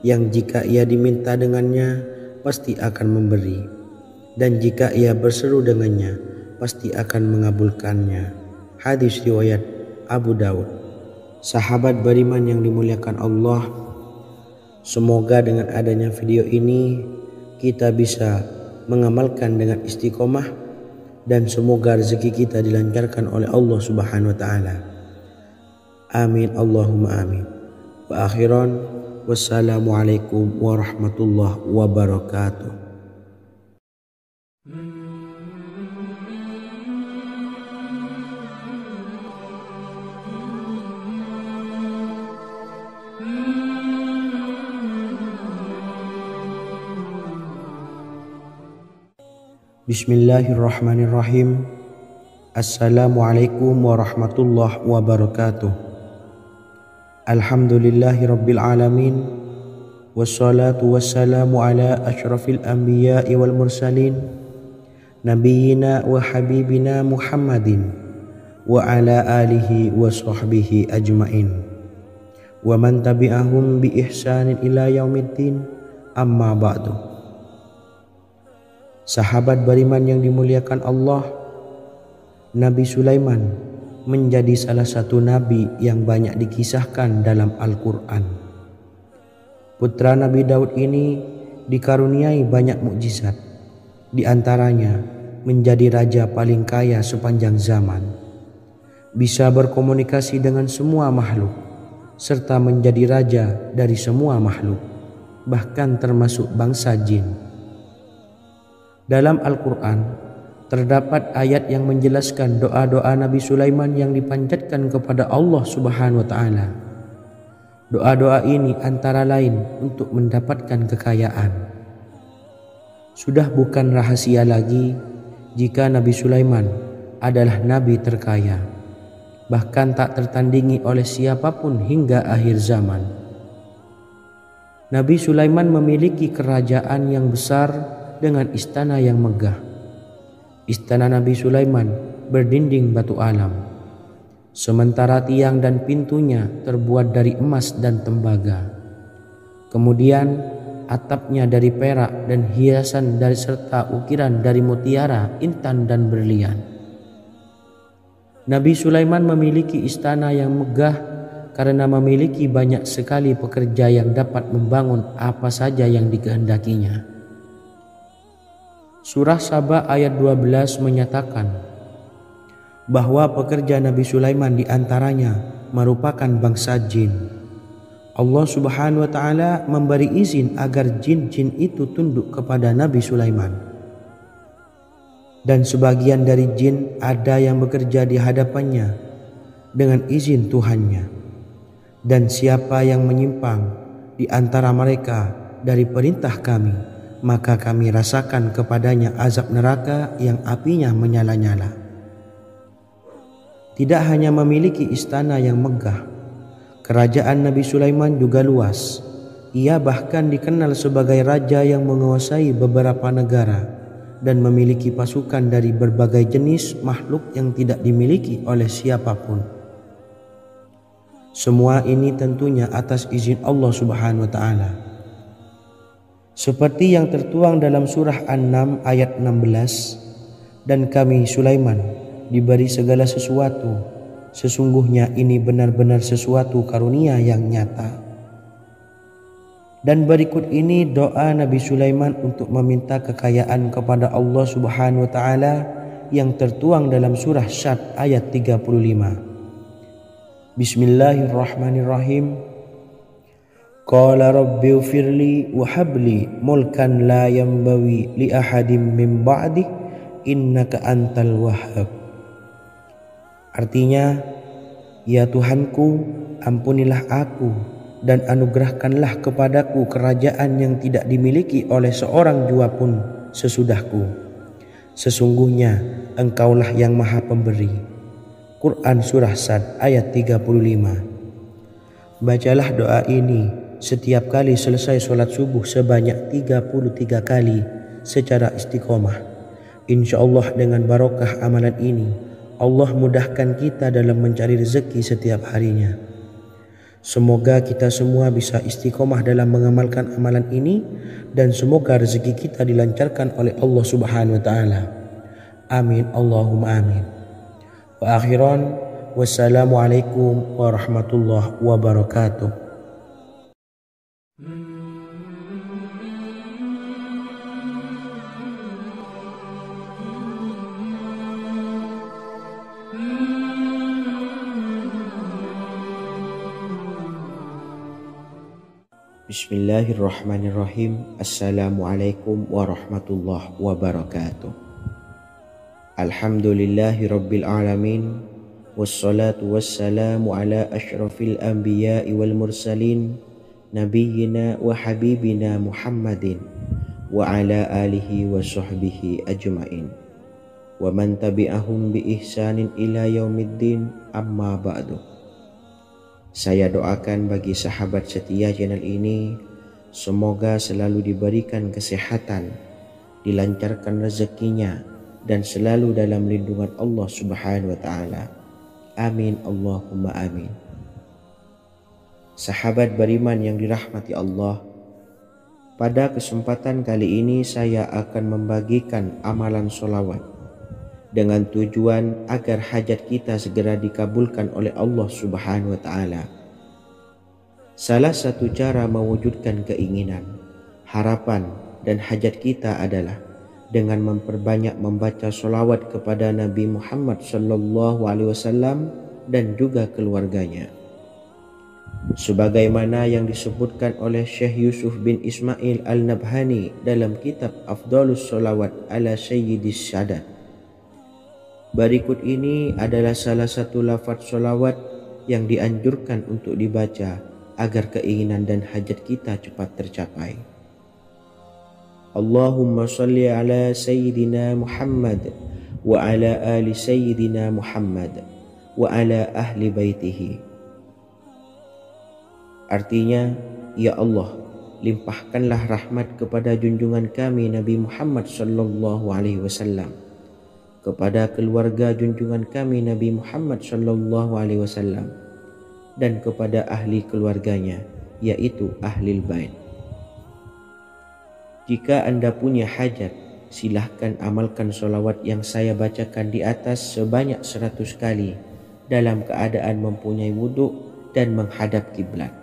yang jika ia diminta dengannya pasti akan memberi, dan jika ia berseru dengannya pasti akan mengabulkannya. Hadis riwayat Abu Daud. Sahabat beriman yang dimuliakan Allah, semoga dengan adanya video ini kita bisa mengamalkan dengan istiqomah, dan semoga rezeki kita dilancarkan oleh Allah Subhanahu wa taala. Amin Allahumma amin. Wa akhiran, wassalamualaikum warahmatullahi wabarakatuh. Bismillahirrahmanirrahim. Assalamualaikum warahmatullahi wabarakatuh. Alhamdulillahi rabbil alamin, wassalatu wassalamu ala asyrafil anbiya'i wal mursalin, nabiyyina wa habibina Muhammadin wa ala alihi wa sahbihi ajmain, wa man tabi'ahum bi ihsanin ila yaumiddin, amma ba'du. Sahabat beriman yang dimuliakan Allah, Nabi Sulaiman menjadi salah satu nabi yang banyak dikisahkan dalam Al-Quran. Putra Nabi Daud ini dikaruniai banyak mukjizat, di antaranya menjadi raja paling kaya sepanjang zaman, bisa berkomunikasi dengan semua makhluk, serta menjadi raja dari semua makhluk, bahkan termasuk bangsa jin. Dalam Al-Quran terdapat ayat yang menjelaskan doa-doa Nabi Sulaiman yang dipanjatkan kepada Allah Subhanahu wa taala. Doa-doa ini antara lain untuk mendapatkan kekayaan. Sudah bukan rahasia lagi jika Nabi Sulaiman adalah nabi terkaya, bahkan tak tertandingi oleh siapapun hingga akhir zaman. Nabi Sulaiman memiliki kerajaan yang besar dengan istana yang megah. Istana Nabi Sulaiman berdinding batu alam, sementara tiang dan pintunya terbuat dari emas dan tembaga. Kemudian atapnya dari perak dan hiasan dari serta ukiran dari mutiara, intan dan berlian. Nabi Sulaiman memiliki istana yang megah karena memiliki banyak sekali pekerja yang dapat membangun apa saja yang dikehendakinya. Surah Saba ayat 12 menyatakan bahwa pekerja Nabi Sulaiman diantaranya merupakan bangsa jin. Allah Subhanahu wa taala memberi izin agar jin-jin itu tunduk kepada Nabi Sulaiman. Dan sebagian dari jin ada yang bekerja di hadapannya dengan izin Tuhannya. Dan siapa yang menyimpang di antara mereka dari perintah kami, maka kami rasakan kepadanya azab neraka yang apinya menyala-nyala. Tidak hanya memiliki istana yang megah, kerajaan Nabi Sulaiman juga luas. Ia bahkan dikenal sebagai raja yang menguasai beberapa negara dan memiliki pasukan dari berbagai jenis makhluk yang tidak dimiliki oleh siapapun. Semua ini tentunya atas izin Allah Subhanahu wa taala. Seperti yang tertuang dalam surah An-Naml ayat 16, dan kami Sulaiman diberi segala sesuatu, sesungguhnya ini benar-benar sesuatu karunia yang nyata. Dan berikut ini doa Nabi Sulaiman untuk meminta kekayaan kepada Allah Subhanahu wa taala yang tertuang dalam surah Syad ayat 35. Bismillahirrahmanirrahim. Qala rabbi ufirli wa habli mulkan la yanbawi li ahadim min ba'di innaka antal wahhab. Artinya, ya Tuhanku, ampunilah aku dan anugerahkanlah kepadaku kerajaan yang tidak dimiliki oleh seorang jua pun sesudahku. Sesungguhnya Engkaulah yang Maha Pemberi. Quran Surah Sad ayat 35. Bacalah doa ini setiap kali selesai sholat subuh sebanyak 33 kali secara istiqomah. Insya Allah dengan barokah amalan ini, Allah mudahkan kita dalam mencari rezeki setiap harinya. Semoga kita semua bisa istiqomah dalam mengamalkan amalan ini dan semoga rezeki kita dilancarkan oleh Allah Subhanahu wa taala. Amin Allahumma amin. Wa akhiran wassalamualaikum warahmatullahi wabarakatuh. Bismillahirrahmanirrahim. Assalamualaikum warahmatullahi wabarakatuh. Alhamdulillahi rabbil alamin. Wassalatu wassalamu ala ashrafil anbiya'i wal mursalin, nabiyyina wa habibina Muhammadin wa ala alihi wa sahbihi ajma'in wa man tabi'ahum bi ihsanin ila yaumiddin, amma ba'du. Saya doakan bagi sahabat setia channel ini, semoga selalu diberikan kesehatan, dilancarkan rezekinya, dan selalu dalam lindungan Allah Subhanahu wa taala. Amin Allahumma amin. Sahabat beriman yang dirahmati Allah, pada kesempatan kali ini saya akan membagikan amalan sholawat dengan tujuan agar hajat kita segera dikabulkan oleh Allah Subhanahu wa taala. Salah satu cara mewujudkan keinginan, harapan, dan hajat kita adalah dengan memperbanyak membaca sholawat kepada Nabi Muhammad SAW dan juga keluarganya. Sebagaimana yang disebutkan oleh Syekh Yusuf bin Ismail Al-Nabhani dalam kitab Afdhalus Sholawat ala Sayyidis Sadat. Berikut ini adalah salah satu lafaz sholawat yang dianjurkan untuk dibaca agar keinginan dan hajat kita cepat tercapai. Allahumma sholli ala Sayyidina Muhammad wa ala ali Sayyidina Muhammad wa ala ahli baitihi. Artinya, ya Allah, limpahkanlah rahmat kepada junjungan kami Nabi Muhammad SAW, kepada keluarga junjungan kami Nabi Muhammad SAW, dan kepada ahli keluarganya, yaitu ahlil bait. Jika Anda punya hajat, silahkan amalkan sholawat yang saya bacakan di atas sebanyak 100 kali dalam keadaan mempunyai wudhu dan menghadap kiblat.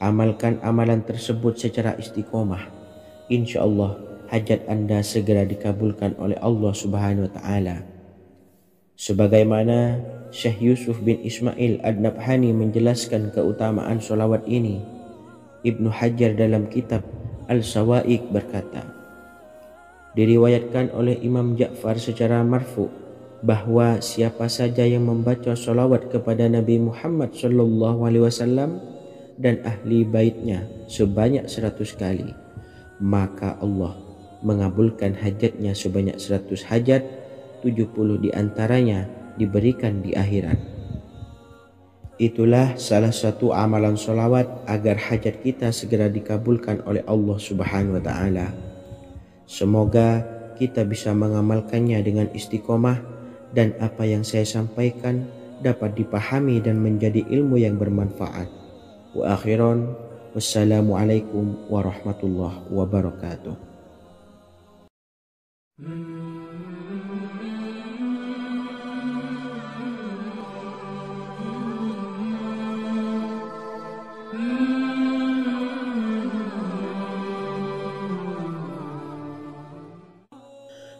Amalkan amalan tersebut secara istiqomah. Insya Allah hajat Anda segera dikabulkan oleh Allah Subhanahu wa taala. Sebagaimana Syekh Yusuf bin Ismail Ad-Nabhani menjelaskan keutamaan sholawat ini, Ibnu Hajar dalam kitab Al-Sawa'iq berkata, diriwayatkan oleh Imam Ja'far secara marfu bahwa siapa saja yang membaca sholawat kepada Nabi Muhammad SAW dan ahli baitnya sebanyak 100 kali, maka Allah mengabulkan hajatnya sebanyak 100 hajat, 70 diantaranya diberikan di akhirat. Itulah salah satu amalan sholawat agar hajat kita segera dikabulkan oleh Allah Subhanahu wa taala. Semoga kita bisa mengamalkannya dengan istiqomah dan apa yang saya sampaikan dapat dipahami dan menjadi ilmu yang bermanfaat. Wa akhiran wassalamualaikum warahmatullahi wabarakatuh.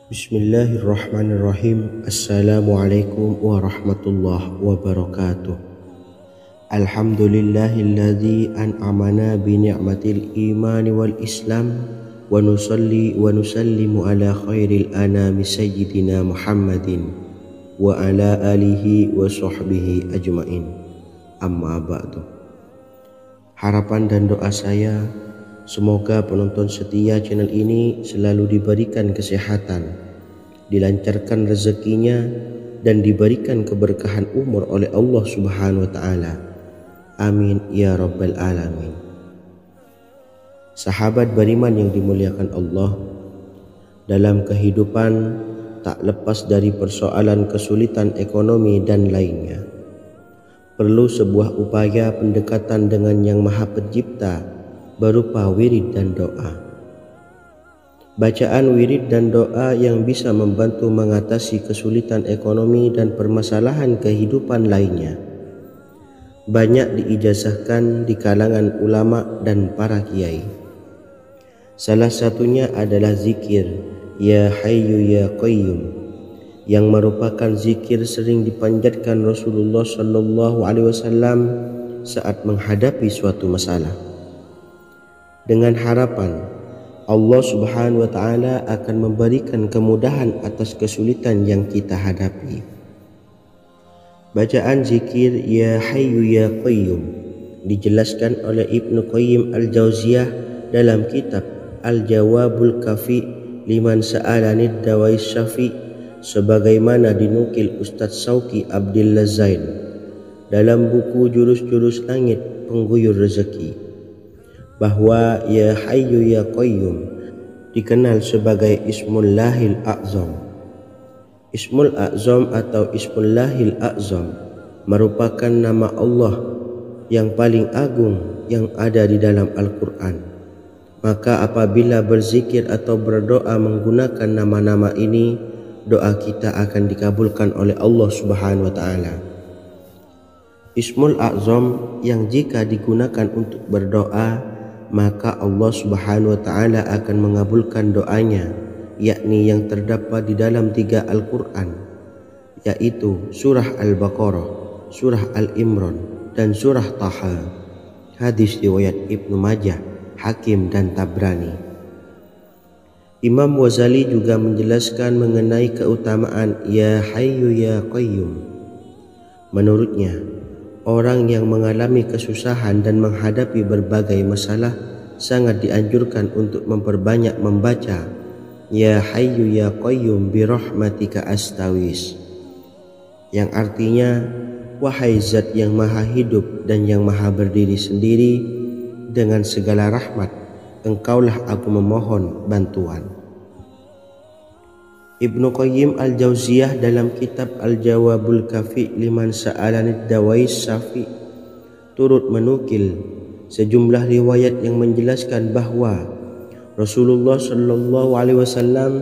Bismillahirrahmanirrahim. Assalamualaikum warahmatullahi wabarakatuh. Alhamdulillahilladzi an'amana bi ni'matil imani wal islam wa nusalli wa nusallimu ala khairil anami sayyidina Muhammadin wa ala alihi wa sahbihi ajmain, amma ba'du. Harapan dan doa saya, semoga penonton setia channel ini selalu diberikan kesehatan, dilancarkan rezekinya, dan diberikan keberkahan umur oleh Allah Subhanahu wa taala. Amin ya rabbal alamin. Sahabat beriman yang dimuliakan Allah, dalam kehidupan tak lepas dari persoalan kesulitan ekonomi dan lainnya. perlu sebuah upaya pendekatan dengan Yang Maha Pencipta berupa wirid dan doa. Bacaan wirid dan doa yang bisa membantu mengatasi kesulitan ekonomi dan permasalahan kehidupan lainnya banyak diijazahkan di kalangan ulama dan para kiai. Salah satunya adalah zikir Ya Hayyu Ya Qayyum, yang merupakan zikir sering dipanjatkan Rasulullah SAW saat menghadapi suatu masalah, dengan harapan Allah Subhanahu wa Ta'ala akan memberikan kemudahan atas kesulitan yang kita hadapi. Bacaan zikir Ya Hayyu Ya Qayyum dijelaskan oleh Ibnu Qayyim Al-Jauziyah dalam kitab Al-Jawabul Kafi liman sa'alanid dawais syafi, sebagaimana dinukil Ustadz Sauki Abdillah Zain dalam buku Jurus-Jurus Langit Pengguyur Rezeki, bahwa Ya Hayyu Ya Qayyum dikenal sebagai Ismullahil A'zam. Ismul A'zam atau Ismullahil A'zam merupakan nama Allah yang paling agung yang ada di dalam Al-Quran. Maka apabila berzikir atau berdoa menggunakan nama-nama ini, doa kita akan dikabulkan oleh Allah Subhanahu wa Ta'ala. Ismul A'zam yang jika digunakan untuk berdoa, maka Allah Subhanahu wa Ta'ala akan mengabulkan doanya, yakni yang terdapat di dalam 3 Al-Quran, yaitu surah Al-Baqarah, surah Al-Imran, dan surah Taha. Hadis riwayat Ibnu Majah, Hakim, dan Tabrani. Imam Ghazali juga menjelaskan mengenai keutamaan Ya Hayyu Ya Qayyum. Menurutnya, orang yang mengalami kesusahan dan menghadapi berbagai masalah sangat dianjurkan untuk memperbanyak membaca Ya Hayyu Ya Qayyum birahmatika astawis, yang artinya, wahai zat yang maha hidup dan yang maha berdiri sendiri, dengan segala rahmat engkaulah aku memohon bantuan. Ibnu Qayyim Al-Jauziyah dalam kitab Al-Jawabul Kafi liman sa'alanid dawais syafi turut menukil sejumlah riwayat yang menjelaskan bahwa Rasulullah SAW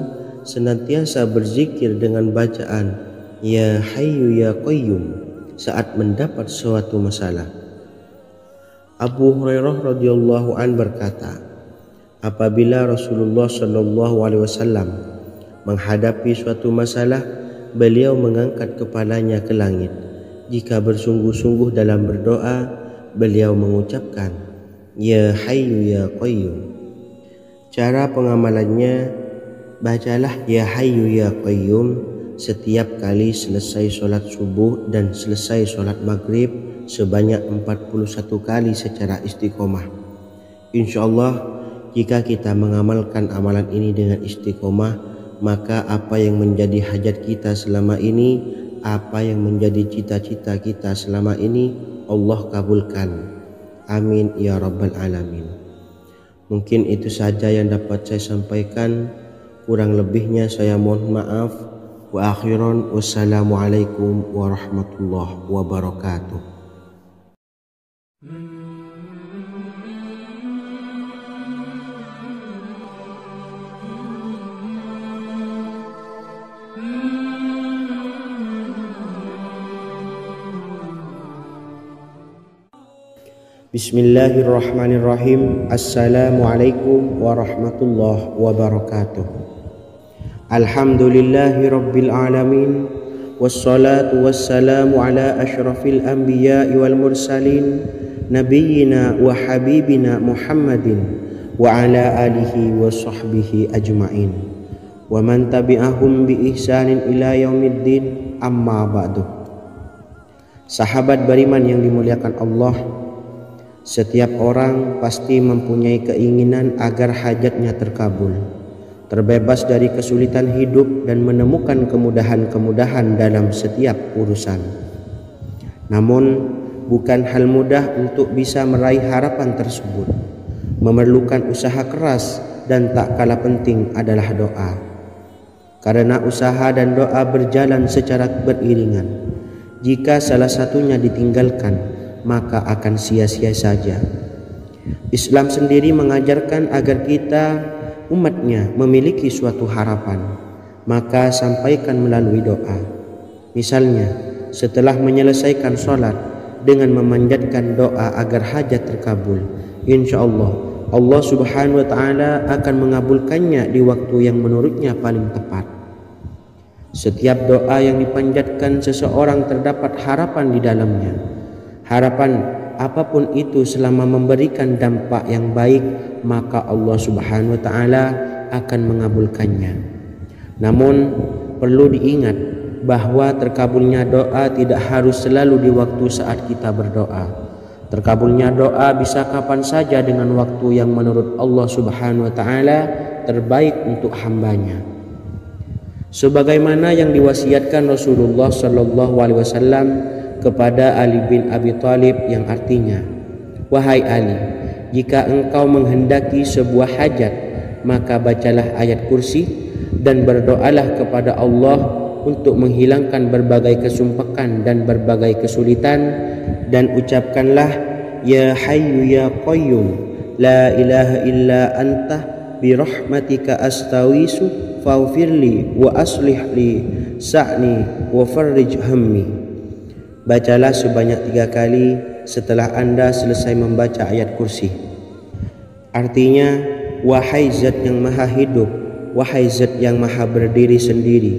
senantiasa berzikir dengan bacaan Ya Hayyu Ya Qayyum saat mendapat suatu masalah. Abu Hurairah radhiyallahu an berkata, apabila Rasulullah SAW menghadapi suatu masalah, beliau mengangkat kepalanya ke langit. Jika bersungguh-sungguh dalam berdoa, beliau mengucapkan Ya Hayyu Ya Qayyum. Cara pengamalannya, bacalah Ya Hayyu Ya Qayyum setiap kali selesai sholat subuh dan selesai sholat maghrib sebanyak 41 kali secara istiqomah. Insyaallah, jika kita mengamalkan amalan ini dengan istiqomah, maka apa yang menjadi hajat kita selama ini, apa yang menjadi cita-cita kita selama ini, Allah kabulkan. Amin ya rabbal alamin. Mungkin itu saja yang dapat saya sampaikan. Kurang lebihnya saya mohon maaf. Wa akhiran, wassalamualaikum warahmatullahi wabarakatuh. Bismillahirrahmanirrahim. Assalamualaikum warahmatullahi wabarakatuh. Alhamdulillahi rabbil alamin, wassalatu wassalamu ala ashrafil anbiya'i wal mursalin, nabiyyina wa habibina Muhammadin wa ala alihi wa sahbihi ajma'in, wa man tabi'ahum bi ihsanin ila yaumiddin, amma ba'du. Sahabat beriman yang dimuliakan Allah, setiap orang pasti mempunyai keinginan agar hajatnya terkabul, terbebas dari kesulitan hidup dan menemukan kemudahan-kemudahan dalam setiap urusan. Namun, bukan hal mudah untuk bisa meraih harapan tersebut. Memerlukan usaha keras dan tak kalah penting adalah doa. Karena usaha dan doa berjalan secara beriringan. Jika salah satunya ditinggalkan, maka akan sia-sia saja. Islam sendiri mengajarkan agar kita umatnya memiliki suatu harapan, maka sampaikan melalui doa. Misalnya, setelah menyelesaikan sholat dengan memanjatkan doa agar hajat terkabul, insya Allah Subhanahu wa Ta'ala akan mengabulkannya di waktu yang menurutnya paling tepat. Setiap doa yang dipanjatkan seseorang terdapat harapan di dalamnya. Harapan apapun itu selama memberikan dampak yang baik, maka Allah Subhanahu wa Ta'ala akan mengabulkannya. Namun perlu diingat bahwa terkabulnya doa tidak harus selalu di waktu saat kita berdoa. Terkabulnya doa bisa kapan saja dengan waktu yang menurut Allah Subhanahu wa Ta'ala terbaik untuk hambanya. Sebagaimana yang diwasiatkan Rasulullah Sallallahu Alaihi Wasallam kepada Ali bin Abi Thalib, yang artinya, "Wahai Ali, jika engkau menghendaki sebuah hajat, maka bacalah ayat kursi dan berdoalah kepada Allah untuk menghilangkan berbagai kesumpakan dan berbagai kesulitan, dan ucapkanlah, Ya Hayyu Ya Qayyum, La ilaha illa anta birahmatika astawisu faghfirli wa aslih li sa'ni wa farrij hammi." Bacalah sebanyak 3 kali setelah Anda selesai membaca ayat kursi. Artinya, wahai zat yang maha hidup, wahai zat yang maha berdiri sendiri,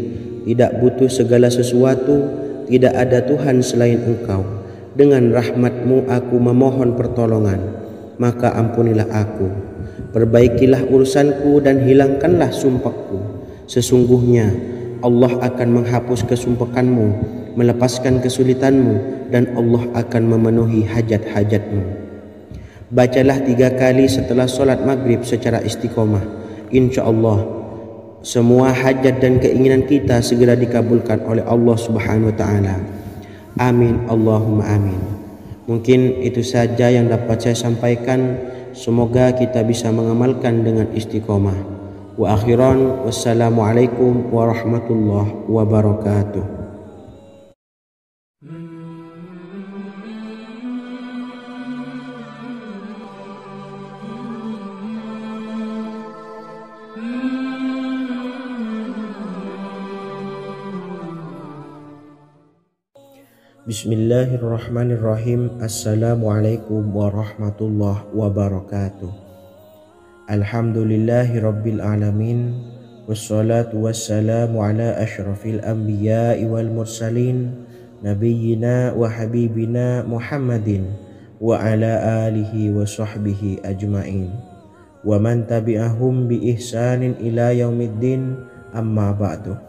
tidak butuh segala sesuatu, tidak ada Tuhan selain Engkau. Dengan rahmat-Mu aku memohon pertolongan, maka ampunilah aku. Perbaikilah urusanku dan hilangkanlah sumpahku. Sesungguhnya Allah akan menghapus kesumpakanmu, melepaskan kesulitanmu, dan Allah akan memenuhi hajat-hajatmu. Bacalah 3 kali setelah sholat maghrib secara istiqomah. Insya Allah semua hajat dan keinginan kita segera dikabulkan oleh Allah Subhanahu wa Ta'ala. Amin Allahumma amin. Mungkin itu saja yang dapat saya sampaikan. Semoga kita bisa mengamalkan dengan istiqomah. Wa akhiran, wassalamualaikum warahmatullahi wabarakatuh. Bismillahirrahmanirrahim. Assalamualaikum warahmatullahi wabarakatuh. Alhamdulillahi rabbil alamin. Wassalatu wassalamu ala ashrafil anbiya'i wal mursalin, nabiyyina wa habibina Muhammadin wa ala alihi wa sahbihi ajma'in, wa man tabi'ahum bi ihsanin ila yaumiddin, amma ba'du.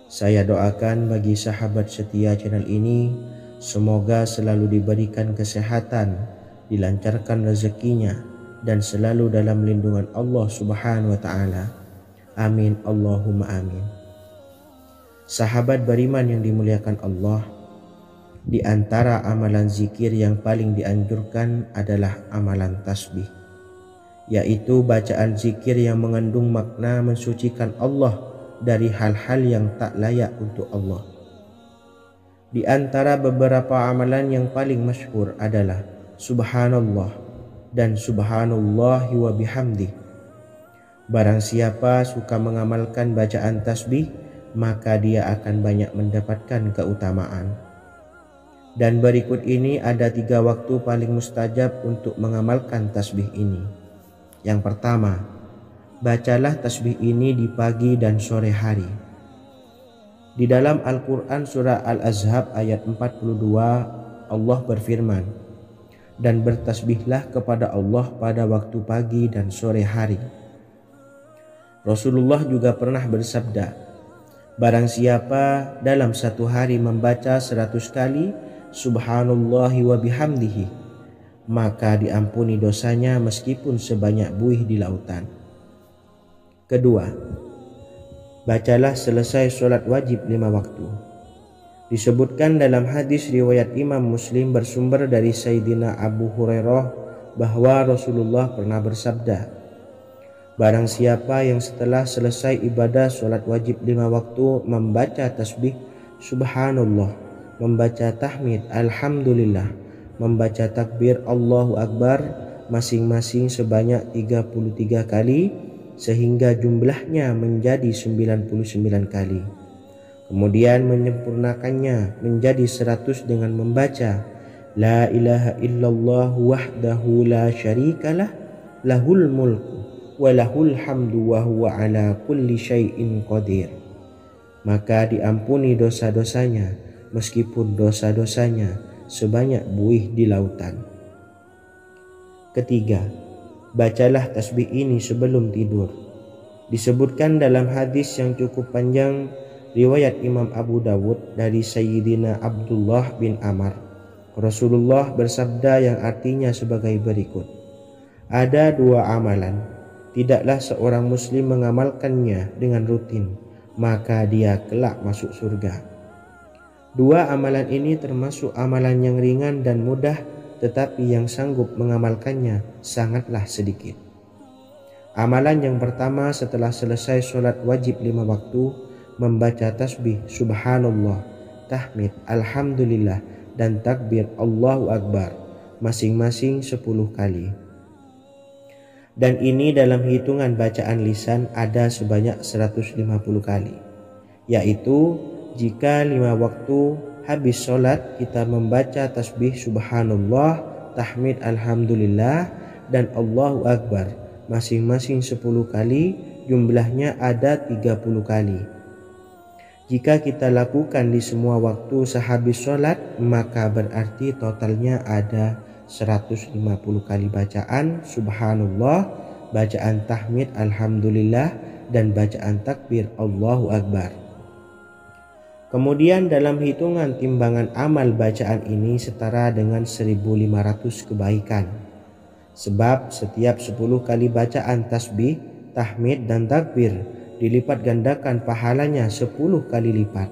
Saya doakan bagi sahabat setia channel ini, semoga selalu diberikan kesehatan, dilancarkan rezekinya, dan selalu dalam lindungan Allah Subhanahu wa Ta'ala. Amin Allahumma amin. Sahabat beriman yang dimuliakan Allah, di antara amalan zikir yang paling dianjurkan adalah amalan tasbih, yaitu bacaan zikir yang mengandung makna mensucikan Allah dari hal-hal yang tak layak untuk Allah. Di antara beberapa amalan yang paling masyhur adalah Subhanallah dan Subhanallahi wa bihamdih. Barang siapa suka mengamalkan bacaan tasbih, maka dia akan banyak mendapatkan keutamaan. Dan berikut ini ada 3 waktu paling mustajab untuk mengamalkan tasbih ini. Yang pertama, bacalah tasbih ini di pagi dan sore hari. Di dalam Al-Quran surah Al-Ahzab ayat 42, Allah berfirman, "Dan bertasbihlah kepada Allah pada waktu pagi dan sore hari." Rasulullah juga pernah bersabda, "Barang siapa dalam satu hari membaca 100 kali Subhanallahi wa bihamdihi, maka diampuni dosanya meskipun sebanyak buih di lautan." Kedua, bacalah selesai sholat wajib 5 waktu. Disebutkan dalam hadis riwayat Imam Muslim bersumber dari Sayyidina Abu Hurairah bahwa Rasulullah pernah bersabda, "Barang siapa yang setelah selesai ibadah sholat wajib 5 waktu membaca tasbih Subhanallah membaca tahmid alhamdulillah, membaca takbir Allahu Akbar masing-masing sebanyak 33 kali sehingga jumlahnya menjadi 99 kali. Kemudian menyempurnakannya menjadi 100 dengan membaca La ilaha illallah wahdahu la syarikalah lahul mulku wa lahul hamdu wa huwa ala kulli syai'in qadir. Maka diampuni dosa-dosanya meskipun dosa-dosanya sebanyak buih di lautan. Ketiga, bacalah tasbih ini sebelum tidur. Disebutkan dalam hadis yang cukup panjang riwayat Imam Abu Dawud dari Sayyidina Abdullah bin Amr, Rasulullah bersabda yang artinya sebagai berikut. Ada 2 amalan, tidaklah seorang muslim mengamalkannya dengan rutin, maka dia kelak masuk surga. 2 amalan ini termasuk amalan yang ringan dan mudah, tetapi yang sanggup mengamalkannya sangatlah sedikit. Amalan yang pertama setelah selesai sholat wajib 5 waktu, membaca tasbih subhanallah, tahmid alhamdulillah, dan takbir Allahu Akbar masing-masing 10 kali. Dan ini dalam hitungan bacaan lisan ada sebanyak 150 kali, yaitu jika 5 waktu habis sholat kita membaca tasbih subhanallah, tahmid alhamdulillah, dan Allahu Akbar masing-masing 10 kali, jumlahnya ada 30 kali. Jika kita lakukan di semua waktu sehabis sholat, maka berarti totalnya ada 150 kali bacaan subhanallah, bacaan tahmid alhamdulillah, dan bacaan takbir Allahu Akbar. Kemudian dalam hitungan timbangan amal bacaan ini setara dengan 1500 kebaikan. Sebab setiap 10 kali bacaan tasbih, tahmid, dan takbir dilipat gandakan pahalanya 10 kali lipat.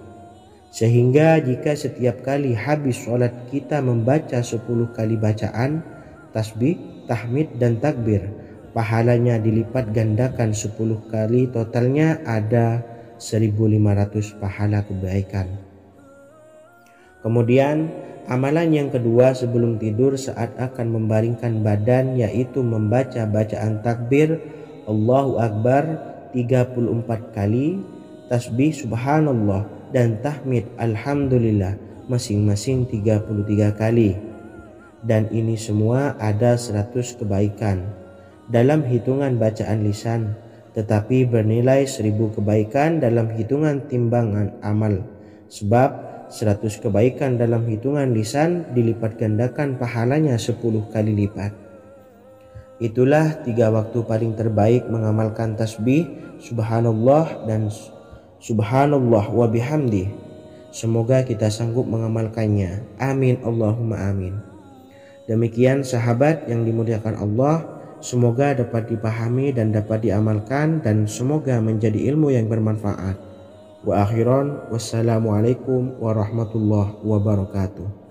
Sehingga jika setiap kali habis sholat kita membaca 10 kali bacaan tasbih, tahmid, dan takbir, pahalanya dilipat gandakan 10 kali, totalnya ada 1500 pahala kebaikan. Kemudian amalan yang kedua sebelum tidur saat akan membaringkan badan, yaitu membaca bacaan takbir Allahu Akbar 34 kali, tasbih subhanallah, dan tahmid alhamdulillah masing-masing 33 kali. Dan ini semua ada 100 kebaikan dalam hitungan bacaan lisan, tetapi bernilai 1000 kebaikan dalam hitungan timbangan amal. Sebab 100 kebaikan dalam hitungan lisan dilipat gandakan pahalanya 10 kali lipat. Itulah 3 waktu paling terbaik mengamalkan tasbih subhanallah dan subhanallah wa bihamdi. Semoga kita sanggup mengamalkannya. Amin Allahumma amin. Demikian sahabat yang dimuliakan Allah, semoga dapat dipahami dan dapat diamalkan, dan semoga menjadi ilmu yang bermanfaat. Wa akhiran, wassalamualaikum warahmatullahi wabarakatuh.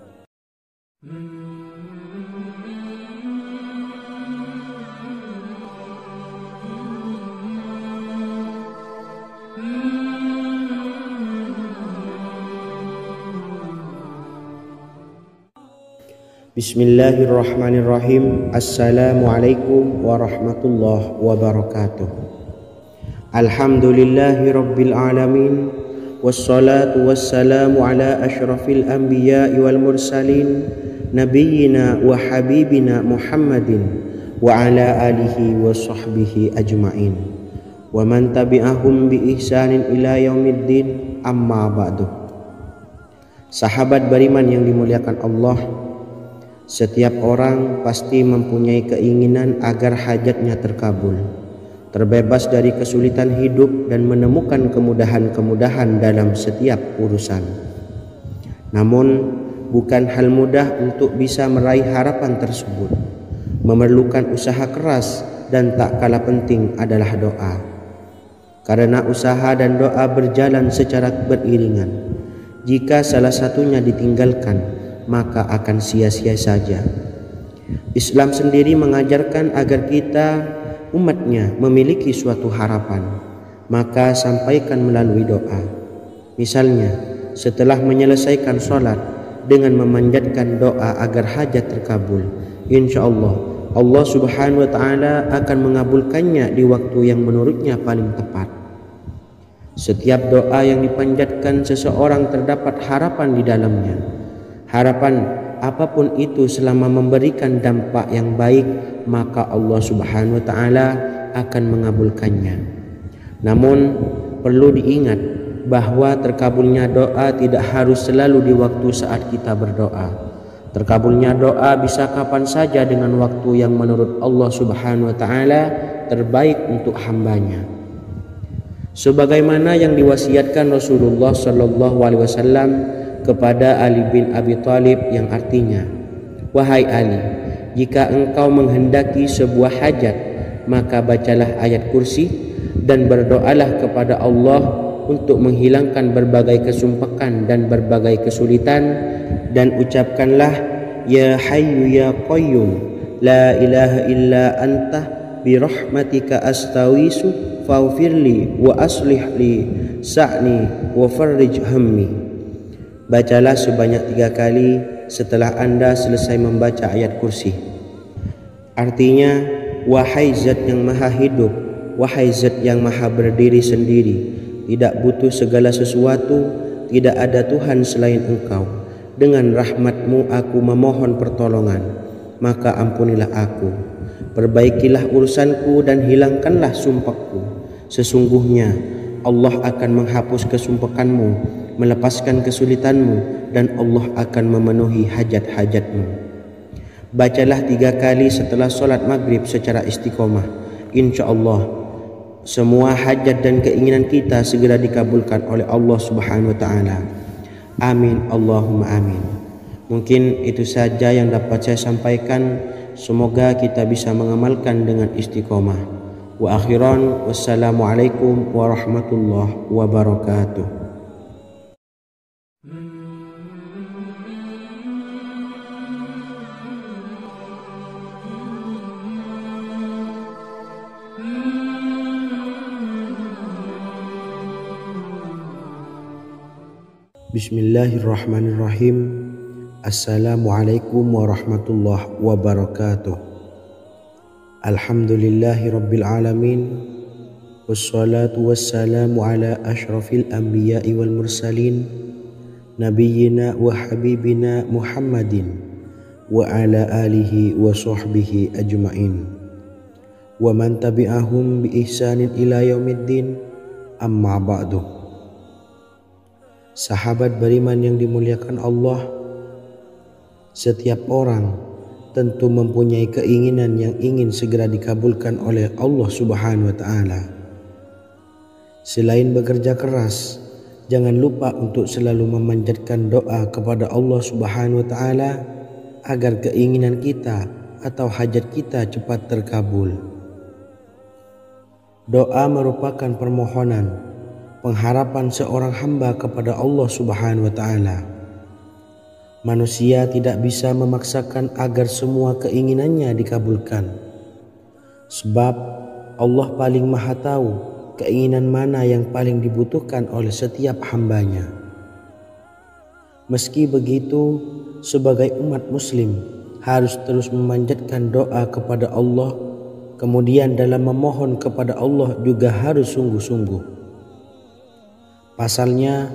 Bismillahirrahmanirrahim. Assalamualaikum warahmatullahi wabarakatuh. Alhamdulillahi rabbil alamin, wassalatu wassalamu ala asyrafil anbiya'i wal mursalin, nabiyyina wa habibina Muhammadin wa ala alihi wa sahbihi ajma'in, wa man tabi'ahum bi ihsanin ila yaumiddin, amma ba'du. Sahabat beriman yang dimuliakan Allah, setiap orang pasti mempunyai keinginan agar hajatnya terkabul, terbebas dari kesulitan hidup, dan menemukan kemudahan-kemudahan dalam setiap urusan. Namun, bukan hal mudah untuk bisa meraih harapan tersebut. Memerlukan usaha keras, dan tak kalah penting adalah doa. Karena usaha dan doa berjalan secara beriringan. Jika salah satunya ditinggalkan, maka akan sia-sia saja. Islam sendiri mengajarkan agar kita, umatnya, memiliki suatu harapan, maka sampaikan melalui doa. Misalnya, setelah menyelesaikan sholat dengan memanjatkan doa agar hajat terkabul, insya Allah Allah Subhanahu wa Ta'ala akan mengabulkannya di waktu yang menurutnya paling tepat. Setiap doa yang dipanjatkan seseorang terdapat harapan di dalamnya. Harapan apapun itu selama memberikan dampak yang baik, maka Allah Subhanahu wa Ta'ala akan mengabulkannya. Namun perlu diingat bahwa terkabulnya doa tidak harus selalu di waktu saat kita berdoa. Terkabulnya doa bisa kapan saja dengan waktu yang menurut Allah Subhanahu wa Ta'ala terbaik untuk hambanya. Sebagaimana yang diwasiatkan Rasulullah Sallallahu Alaihi Wasallam kepada Ali bin Abi Thalib, yang artinya, wahai Ali, jika engkau menghendaki sebuah hajat, maka bacalah ayat kursi dan berdoalah kepada Allah untuk menghilangkan berbagai kesumpakan dan berbagai kesulitan, dan ucapkanlah, ya hayyu ya qayyum la ilaha illa anta birahmatika astawisu faghfirli wa aslih li sa'ni wa farrij hammi. Bacalah sebanyak 3 kali setelah Anda selesai membaca ayat kursi. Artinya, wahai zat yang maha hidup, wahai zat yang maha berdiri sendiri, tidak butuh segala sesuatu, tidak ada Tuhan selain Engkau. Dengan rahmat-Mu aku memohon pertolongan, maka ampunilah aku. Perbaikilah urusanku dan hilangkanlah sumpahku. Sesungguhnya Allah akan menghapus kesumpakanmu, melepaskan kesulitanmu, dan Allah akan memenuhi hajat-hajatmu. Bacalah 3 kali setelah sholat maghrib secara istiqomah. Insya Allah semua hajat dan keinginan kita segera dikabulkan oleh Allah Subhanahu wa Ta'ala. Amin Allahumma amin. Mungkin itu saja yang dapat saya sampaikan. Semoga kita bisa mengamalkan dengan istiqomah. Wa akhiran, wassalamualaikum warahmatullahi wabarakatuh. Bismillahirrahmanirrahim. Assalamualaikum warahmatullahi wabarakatuh. Alhamdulillahi rabbil alamin. Wassalatu wassalamu ala ashrafil anbiya'i wal mursalin, nabiyyina wa habibina Muhammadin wa ala alihi wa sahbihi ajma'in wa man tabi'ahum bi ihsanin ila yaumiddin, amma ba'du. Sahabat beriman yang dimuliakan Allah, setiap orang tentu mempunyai keinginan yang ingin segera dikabulkan oleh Allah Subhanahu wa Ta'ala. Selain bekerja keras, jangan lupa untuk selalu memanjatkan doa kepada Allah Subhanahu wa Ta'ala agar keinginan kita atau hajat kita cepat terkabul. Doa merupakan permohonan, pengharapan seorang hamba kepada Allah Subhanahu wa Ta'ala. Manusia tidak bisa memaksakan agar semua keinginannya dikabulkan, sebab Allah paling maha tahu keinginan mana yang paling dibutuhkan oleh setiap hambanya. Meski begitu, sebagai umat muslim harus terus memanjatkan doa kepada Allah, kemudian dalam memohon kepada Allah juga harus sungguh-sungguh. Pasalnya,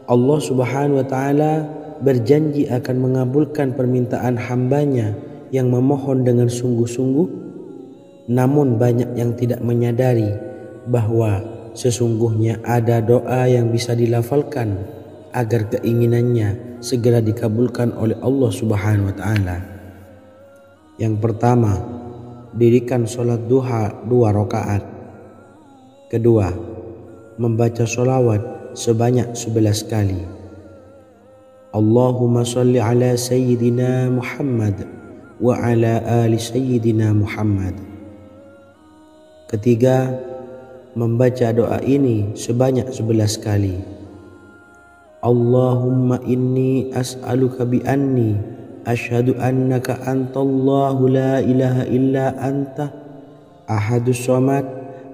Allah Subhanahu wa Ta'ala berjanji akan mengabulkan permintaan hambanya yang memohon dengan sungguh-sungguh. Namun banyak yang tidak menyadari bahwa sesungguhnya ada doa yang bisa dilafalkan agar keinginannya segera dikabulkan oleh Allah Subhanahu wa Ta'ala. Yang pertama, dirikan sholat duha 2 rakaat. Kedua, membaca sholawat sebanyak 11 kali. Allahumma salli ala Sayyidina Muhammad wa ala ali Sayyidina Muhammad. Ketiga, membaca doa ini sebanyak 11 kali. Allahumma inni as'aluka bi anni asyhadu annaka antallahu la ilaha illa anta ahadus samad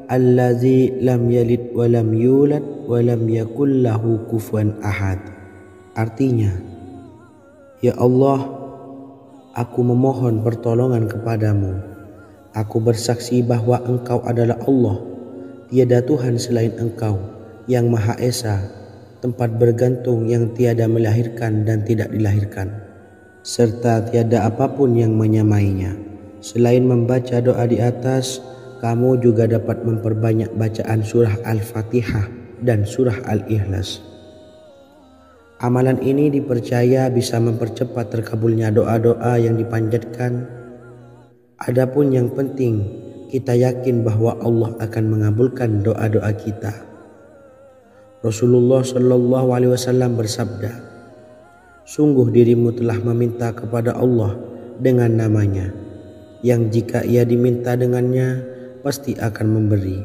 allazi lam yalid wa lam yulad wa lam yakul lahu kufuwan ahad. Artinya, ya Allah, aku memohon pertolongan kepadamu. Aku bersaksi bahwa Engkau adalah Allah, tiada Tuhan selain Engkau, yang Maha Esa, tempat bergantung yang tiada melahirkan dan tidak dilahirkan, serta tiada apapun yang menyamainya. Selain membaca doa di atas, kamu juga dapat memperbanyak bacaan surah Al-Fatihah dan surah Al-Ikhlas. Amalan ini dipercaya bisa mempercepat terkabulnya doa-doa yang dipanjatkan. Adapun yang penting, kita yakin bahwa Allah akan mengabulkan doa-doa kita. Rasulullah Shallallahu Alaihi Wasallam bersabda, sungguh dirimu telah meminta kepada Allah dengan namanya, yang jika ia diminta dengannya, pasti akan memberi,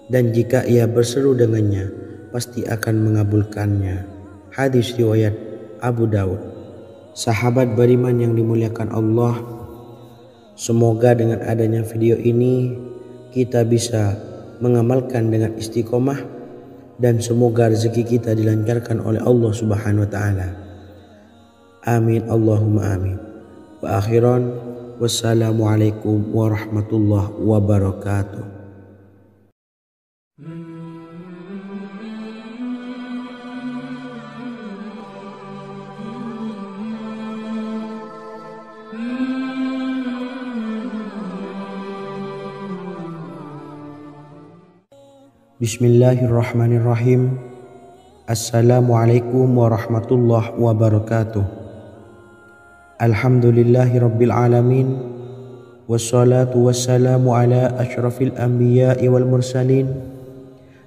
dan jika ia berseru dengannya, pasti akan mengabulkannya. Hadis riwayat Abu Daud. Sahabat beriman yang dimuliakan Allah, semoga dengan adanya video ini kita bisa mengamalkan dengan istiqomah, dan semoga rezeki kita dilancarkan oleh Allah Subhanahu wa taala. Amin Allahumma amin. Wa akhiran, wassalamualaikum warahmatullahi wabarakatuh. Bismillahirrahmanirrahim. Assalamualaikum warahmatullahi wabarakatuh. Alhamdulillahi rabbil alamin. Wassalatu wassalamu ala ashrafil anbiya'i wal mursalin,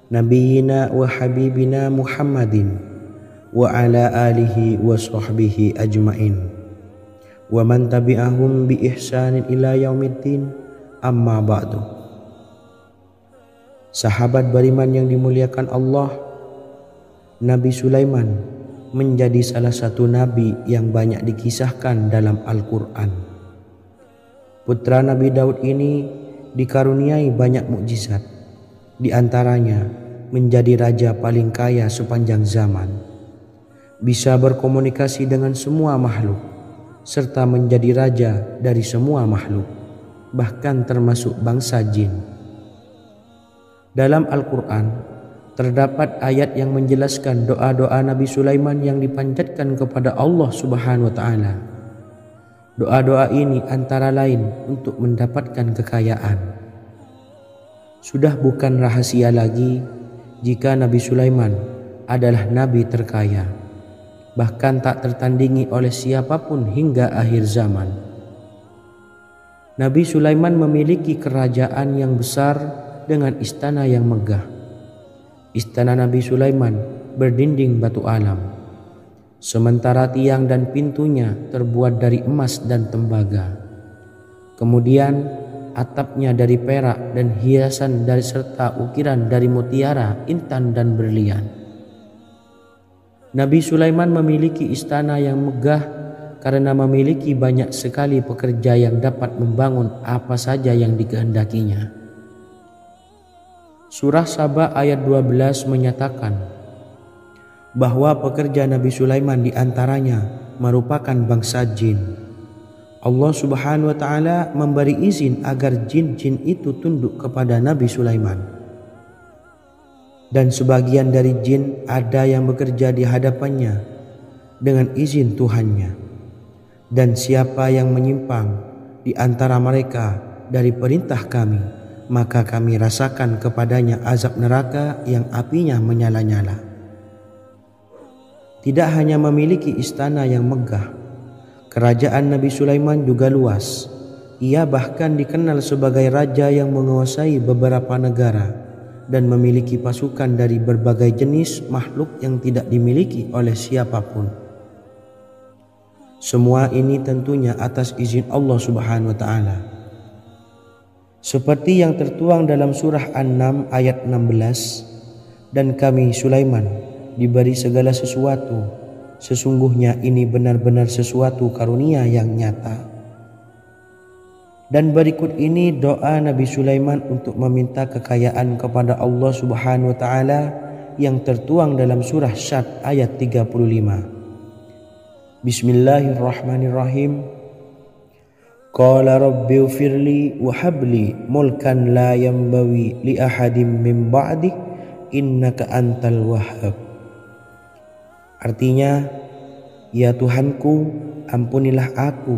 nabiyyina wa habibina Muhammadin wa ala alihi wa sahbihi ajmain, wa man tabi'ahum bi ihsanin ila yaumiddin, amma ba'du. Sahabat beriman yang dimuliakan Allah, Nabi Sulaiman menjadi salah satu nabi yang banyak dikisahkan dalam Al-Quran. Putra Nabi Daud ini dikaruniai banyak mukjizat, di antaranya menjadi raja paling kaya sepanjang zaman, bisa berkomunikasi dengan semua makhluk, serta menjadi raja dari semua makhluk, bahkan termasuk bangsa jin. Dalam Al-Quran terdapat ayat yang menjelaskan doa-doa Nabi Sulaiman yang dipanjatkan kepada Allah Subhanahu wa taala. Doa-doa ini antara lain untuk mendapatkan kekayaan. Sudah bukan rahasia lagi jika Nabi Sulaiman adalah nabi terkaya, bahkan tak tertandingi oleh siapapun hingga akhir zaman. Nabi Sulaiman memiliki kerajaan yang besar dengan istana yang megah. Istana Nabi Sulaiman berdinding batu alam, sementara tiang dan pintunya terbuat dari emas dan tembaga. Kemudian atapnya dari perak dan hiasan dari serta ukiran dari mutiara, intan dan berlian. Nabi Sulaiman memiliki istana yang megah karena memiliki banyak sekali pekerja yang dapat membangun apa saja yang dikehendakinya. Surah Saba ayat 12 menyatakan bahwa pekerja Nabi Sulaiman diantaranya merupakan bangsa jin. Allah Subhanahu wa taala memberi izin agar jin-jin itu tunduk kepada Nabi Sulaiman. Dan sebagian dari jin ada yang bekerja di hadapannya dengan izin Tuhannya. Dan siapa yang menyimpang di antara mereka dari perintah kami, maka kami rasakan kepadanya azab neraka yang apinya menyala-nyala. Tidak hanya memiliki istana yang megah, kerajaan Nabi Sulaiman juga luas. Ia bahkan dikenal sebagai raja yang menguasai beberapa negara dan memiliki pasukan dari berbagai jenis makhluk yang tidak dimiliki oleh siapapun. Semua ini tentunya atas izin Allah Subhanahu wa taala. Seperti yang tertuang dalam surah An-Naml ayat 16, dan kami Sulaiman diberi segala sesuatu, sesungguhnya ini benar-benar sesuatu karunia yang nyata. Dan berikut ini doa Nabi Sulaiman untuk meminta kekayaan kepada Allah Subhanahu wa taala yang tertuang dalam surah Syad ayat 35. Bismillahirrahmanirrahim. Qala rabbi ufirli wa habli mulkan la yanbawi li ahadim min ba'di innaka antal wahhab. Artinya, ya Tuhanku, ampunilah aku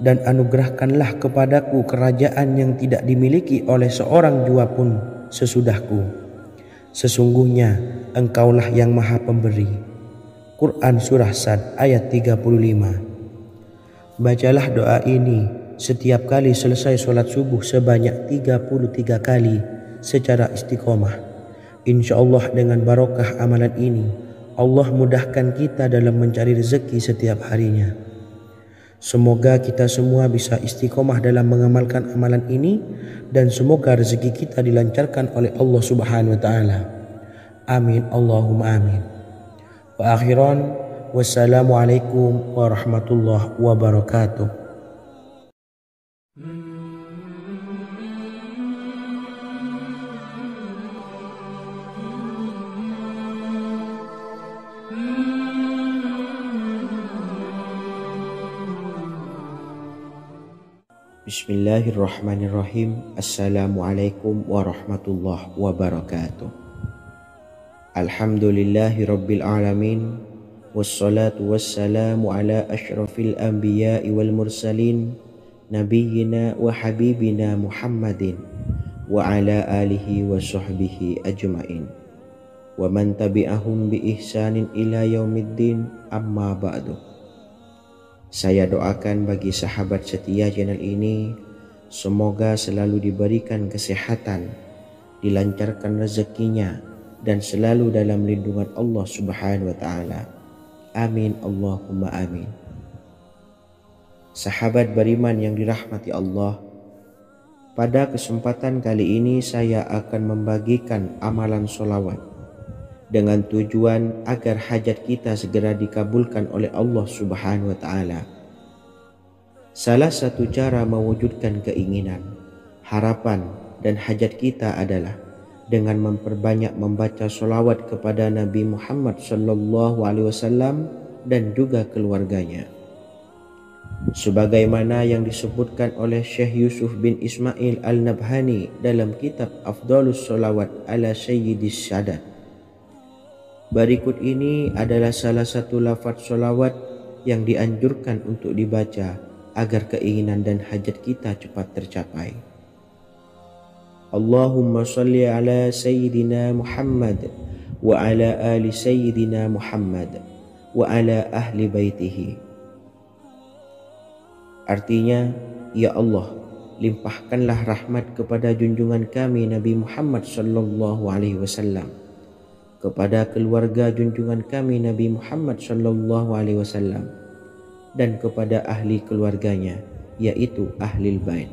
dan anugerahkanlah kepadaku kerajaan yang tidak dimiliki oleh seorang jua pun sesudahku. Sesungguhnya Engkaulah yang Maha Pemberi. Quran Surah Sad ayat 35. Bacalah doa ini setiap kali selesai sholat subuh sebanyak 33 kali secara istiqomah. Insya Allah dengan barokah amalan ini, Allah mudahkan kita dalam mencari rezeki setiap harinya. Semoga kita semua bisa istiqomah dalam mengamalkan amalan ini dan semoga rezeki kita dilancarkan oleh Allah Subhanahu wa taala. Amin Allahumma amin. Wa akhiran, wassalamualaikum warahmatullahi wabarakatuh. Bismillahirrahmanirrahim. Assalamualaikum warahmatullahi wabarakatuh. Alhamdulillahi rabbil alamin. Wassalatu wassalamu ala ashrafil anbiya'i wal mursalin, nabiyyina wa habibina Muhammadin wa ala alihi wa sahbihi ajma'in wa man tabi'ahum bi ihsanin ila yaumiddin, amma ba'du. Saya doakan bagi sahabat setia channel ini, semoga selalu diberikan kesehatan, dilancarkan rezekinya, dan selalu dalam lindungan Allah Subhanahu wa taala. Amin Allahumma amin. Sahabat beriman yang dirahmati Allah, pada kesempatan kali ini saya akan membagikan amalan sholawat dengan tujuan agar hajat kita segera dikabulkan oleh Allah Subhanahu wa taala. Salah satu cara mewujudkan keinginan, harapan, dan hajat kita adalah dengan memperbanyak membaca sholawat kepada Nabi Muhammad SAW dan juga keluarganya. Sebagaimana yang disebutkan oleh Syekh Yusuf bin Ismail Al-Nabhani dalam kitab Afdhalus Sholawat ala Sayyidis Sadat. Berikut ini adalah salah satu lafaz sholawat yang dianjurkan untuk dibaca agar keinginan dan hajat kita cepat tercapai. Allahumma salli ala Sayyidina Muhammad wa ala ali Sayyidina Muhammad wa ala ahli baitihi. Artinya, ya Allah, limpahkanlah rahmat kepada junjungan kami Nabi Muhammad sallallahu alaihi wasallam, kepada keluarga junjungan kami Nabi Muhammad sallallahu alaihi wasallam, dan kepada ahli keluarganya, yaitu ahlil bait.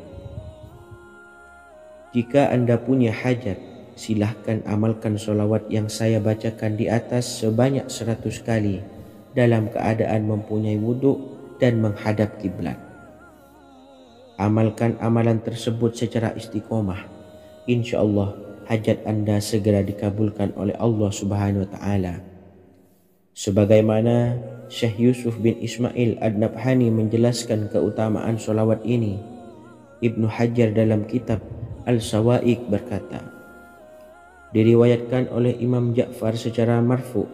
Jika Anda punya hajat, silahkan amalkan sholawat yang saya bacakan di atas sebanyak 100 kali dalam keadaan mempunyai wudhu dan menghadap kiblat. Amalkan amalan tersebut secara istiqomah. Insya Allah hajat Anda segera dikabulkan oleh Allah Subhanahu wa taala. Sebagaimana Syekh Yusuf bin Ismail Ad-Nabhani menjelaskan keutamaan sholawat ini, Ibnu Hajar dalam kitab Al-Sawa'iq berkata, diriwayatkan oleh Imam Ja'far secara marfu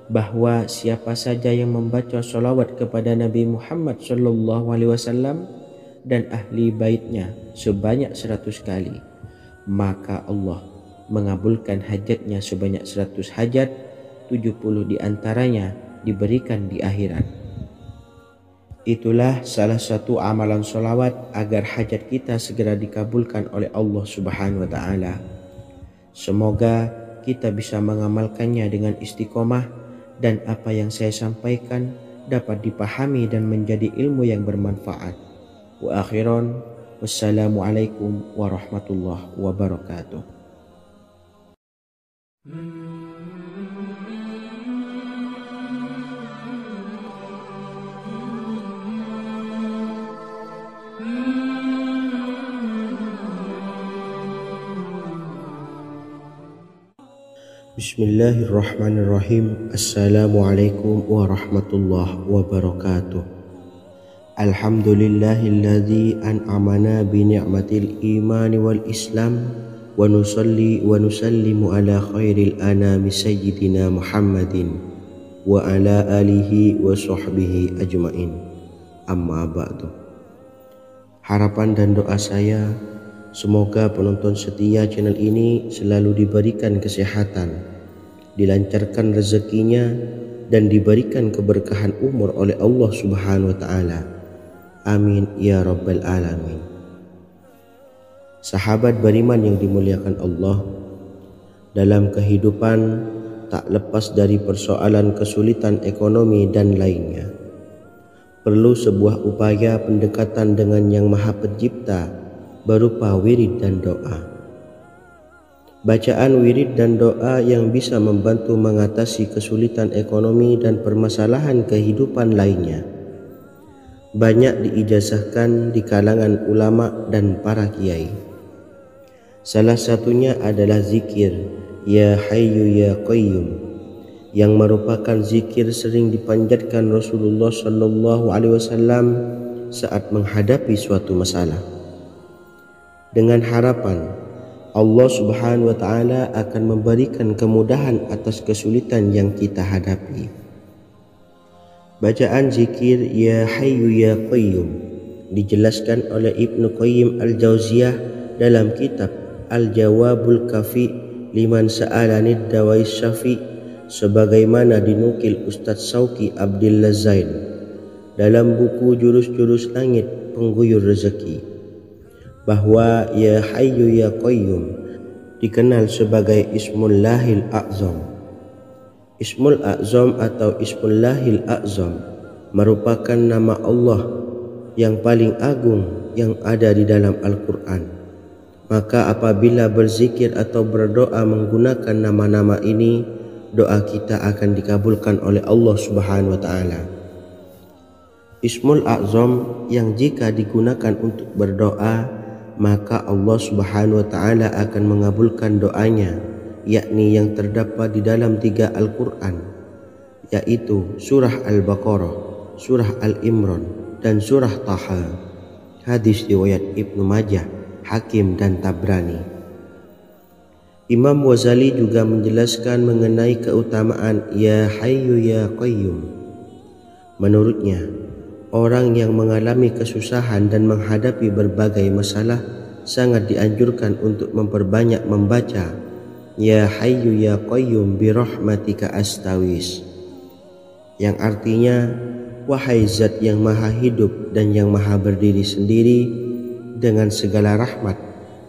bahwa siapa saja yang membaca sholawat kepada Nabi Muhammad SAW dan ahli baitnya sebanyak 100 kali, maka Allah mengabulkan hajatnya sebanyak 100 hajat, 70 diantaranya diberikan di akhirat. Itulah salah satu amalan sholawat agar hajat kita segera dikabulkan oleh Allah Subhanahu wa taala. Semoga kita bisa mengamalkannya dengan istiqomah dan apa yang saya sampaikan dapat dipahami dan menjadi ilmu yang bermanfaat. Wa akhiran, wassalamualaikum warahmatullahi wabarakatuh. Bismillahirrahmanirrahim. Assalamualaikum warahmatullahi wabarakatuh. Alhamdulillahilladzi an'amana bi ni'matil imani wal islam wa nusalli wa nusallimu ala khairil anami sayyidina Muhammadin wa ala alihi wa sahbihi ajmain. Amma ba'du. Harapan dan doa saya, semoga penonton setia channel ini selalu diberikan kesehatan, dilancarkan rezekinya, dan diberikan keberkahan umur oleh Allah Subhanahu wa Ta'ala. Amin ya Rabbal Alamin. Sahabat beriman yang dimuliakan Allah, dalam kehidupan tak lepas dari persoalan kesulitan ekonomi dan lainnya. Perlu sebuah upaya pendekatan dengan Yang Maha Pencipta berupa wirid dan doa. Bacaan wirid dan doa yang bisa membantu mengatasi kesulitan ekonomi dan permasalahan kehidupan lainnya banyak diijazahkan di kalangan ulama dan para kiai. Salah satunya adalah zikir Ya Hayyu Ya Qayyum, yang merupakan zikir sering dipanjatkan Rasulullah SAW saat menghadapi suatu masalah, dengan harapan Allah Subhanahu wa Ta'ala akan memberikan kemudahan atas kesulitan yang kita hadapi. Bacaan zikir Ya Hayyu Ya Qayyum dijelaskan oleh Ibnu Qayyim Al-Jauziyah dalam kitab Al-Jawabul Kafi liman sa'alanid dawai syafi, sebagaimana dinukil Ustadz Sauki Abdillah Zain dalam buku Jurus-Jurus Langit Pengguyur Rezeki, bahwa Ya Hayyu Ya Qayyum dikenal sebagai Ismullahil A'zam. Ismul A'zam atau Ismullahil A'zam merupakan nama Allah yang paling agung yang ada di dalam Al-Quran. Maka apabila berzikir atau berdoa menggunakan nama-nama ini, doa kita akan dikabulkan oleh Allah Subhanahu wa Ta'ala. Ismul A'zam yang jika digunakan untuk berdoa, maka Allah Subhanahu wa Ta'ala akan mengabulkan doanya, yakni yang terdapat di dalam 3 Al-Quran, yaitu surah Al-Baqarah, surah Al-Imran, dan surah Taha. Hadis riwayat Ibnu Majah, Hakim, dan Tabrani. Imam Ghazali juga menjelaskan mengenai keutamaan Ya Hayyu Ya Qayyum. Menurutnya, orang yang mengalami kesusahan dan menghadapi berbagai masalah sangat dianjurkan untuk memperbanyak membaca Ya Hayyu Ya Qayyum bi rahmatika astawis, yang artinya, wahai zat yang maha hidup dan yang maha berdiri sendiri, dengan segala rahmat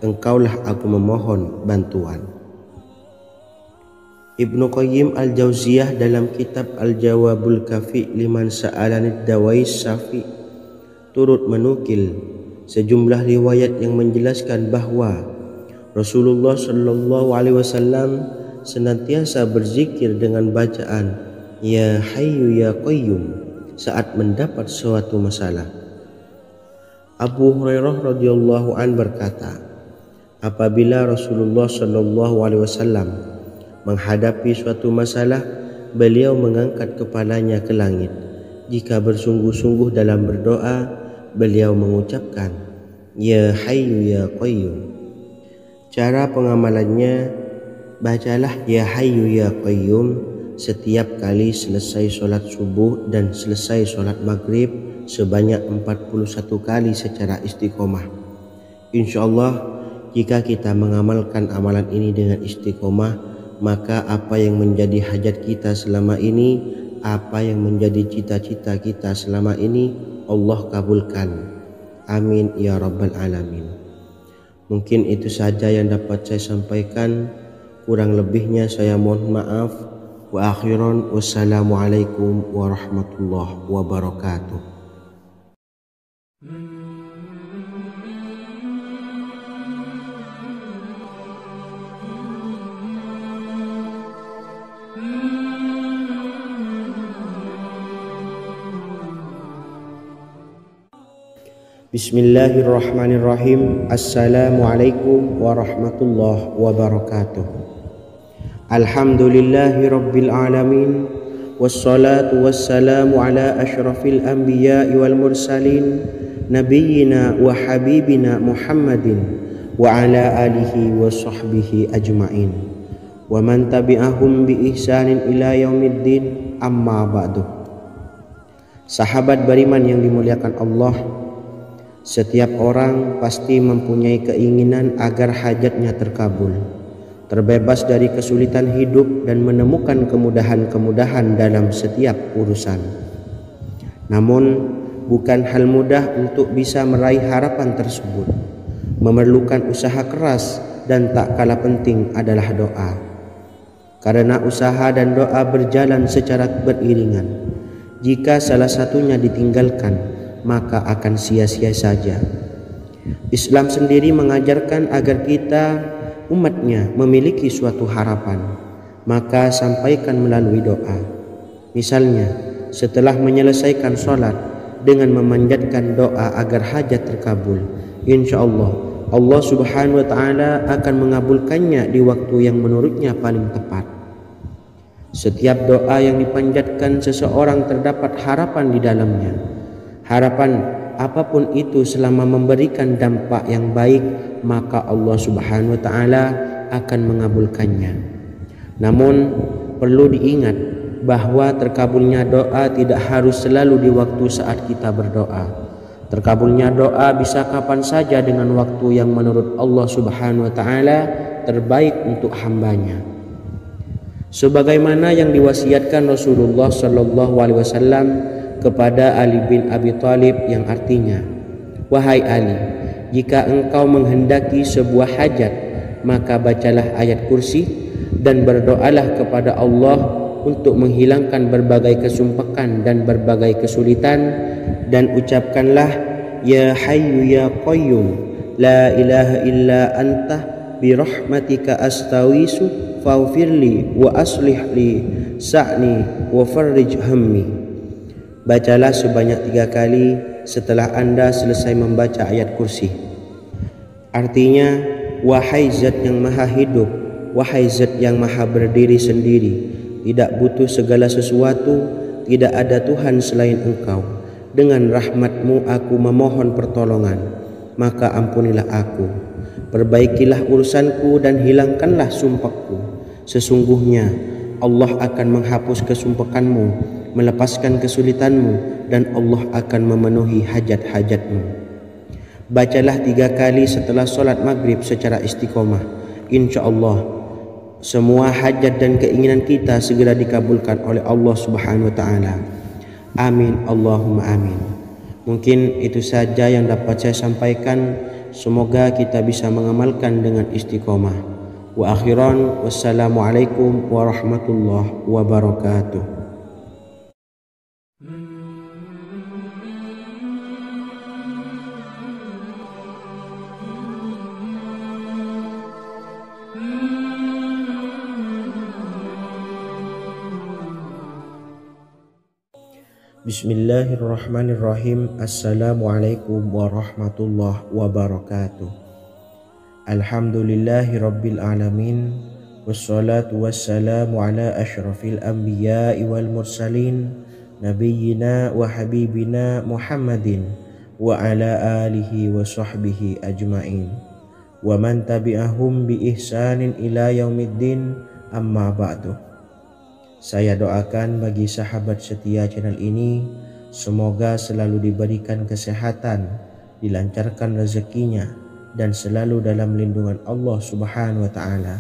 engkaulah aku memohon bantuan. Ibnu Qayyim Al-Jauziyah dalam kitab Al-Jawabul Kafi liman sa'alanid dawai syafi turut menukil sejumlah riwayat yang menjelaskan bahwa Rasulullah SAW senantiasa berzikir dengan bacaan Ya Hayyu Ya Qayyum saat mendapat suatu masalah. Abu Hurairah radhiyallahu an berkata, apabila Rasulullah SAW menghadapi suatu masalah, beliau mengangkat kepalanya ke langit. Jika bersungguh-sungguh dalam berdoa, beliau mengucapkan Ya Hayyu Ya Qayyum. Cara pengamalannya, bacalah Ya Hayyu Ya Qayyum setiap kali selesai sholat subuh dan selesai sholat maghrib sebanyak 41 kali secara istiqomah. Insyaallah, jika kita mengamalkan amalan ini dengan istiqomah, maka apa yang menjadi hajat kita selama ini, apa yang menjadi cita-cita kita selama ini, Allah kabulkan. Amin ya Rabbal Alamin. Mungkin itu saja yang dapat saya sampaikan. Kurang lebihnya saya mohon maaf. Wa akhiran, wassalamualaikum warahmatullahi wabarakatuh. Bismillahirrahmanirrahim. Assalamualaikum warahmatullahi wabarakatuh. Alhamdulillahi Rabbil Alamin. Wassalatu wassalamu ala ashrafil anbiya'i wal mursalin Nabiyyina wa habibina Muhammadin wa ala alihi wa sahbihi ajma'in wa man tabi'ahum bi ihsanin ila yaumiddin, amma ba'du. Sahabat beriman yang dimuliakan Allah, setiap orang pasti mempunyai keinginan agar hajatnya terkabul, terbebas dari kesulitan hidup dan menemukan kemudahan-kemudahan dalam setiap urusan. Namun bukan hal mudah untuk bisa meraih harapan tersebut. Memerlukan usaha keras dan tak kalah penting adalah doa. Karena usaha dan doa berjalan secara beriringan. Jika salah satunya ditinggalkan, maka akan sia-sia saja. Islam sendiri mengajarkan agar kita umatnya memiliki suatu harapan, maka sampaikan melalui doa. Misalnya, setelah menyelesaikan sholat dengan memanjatkan doa agar hajat terkabul, insya Allah Allah Subhanahu wa Ta'ala akan mengabulkannya di waktu yang menurutnya paling tepat. Setiap doa yang dipanjatkan seseorang terdapat harapan di dalamnya. Harapan apapun itu selama memberikan dampak yang baik, maka Allah Subhanahu wa Ta'ala akan mengabulkannya. Namun perlu diingat bahwa terkabulnya doa tidak harus selalu di waktu saat kita berdoa. Terkabulnya doa bisa kapan saja dengan waktu yang menurut Allah Subhanahu wa Ta'ala terbaik untuk hambanya. Sebagaimana yang diwasiatkan Rasulullah Sallallahu Alaihi Wasallam kepada Ali bin Abi Thalib, yang artinya, "Wahai Ali, jika engkau menghendaki sebuah hajat, maka bacalah ayat kursi dan berdoalah kepada Allah untuk menghilangkan berbagai kesumpakan dan berbagai kesulitan, dan ucapkanlah, Ya Hayyu Ya Qayyum, La ilaha illa anta birahmatika astawisu faghfirli wa aslih li sa'ni wa farrij hammi." Bacalah sebanyak 3 kali setelah Anda selesai membaca ayat kursi. Artinya, wahai zat yang maha hidup, wahai zat yang maha berdiri sendiri, tidak butuh segala sesuatu, tidak ada Tuhan selain Engkau. Dengan rahmat-Mu aku memohon pertolongan, maka ampunilah aku. Perbaikilah urusanku dan hilangkanlah sumpahku. Sesungguhnya Allah akan menghapus kesumpahanmu, melepaskan kesulitanmu, dan Allah akan memenuhi hajat-hajatmu. Bacalah 3 kali setelah sholat maghrib secara istiqomah. Insya Allah semua hajat dan keinginan kita segera dikabulkan oleh Allah Subhanahu wa Ta'ala. Amin Allahumma amin. Mungkin itu saja yang dapat saya sampaikan. Semoga kita bisa mengamalkan dengan istiqomah. Wa akhiran, wassalamualaikum warahmatullahi wabarakatuh. Bismillahirrahmanirrahim. Assalamualaikum warahmatullahi wabarakatuh. Alhamdulillahi Rabbil Alamin. Wassalatu wassalamu ala ashrafil anbiya'i wal mursalin Nabiyyina wa habibina Muhammadin wa ala alihi wa sahbihi ajma'in wa man tabi'ahum bi ihsanin ila yaumiddin, amma ba'du. Saya doakan bagi sahabat setia channel ini, semoga selalu diberikan kesehatan, dilancarkan rezekinya, dan selalu dalam lindungan Allah Subhanahu wa Ta'ala.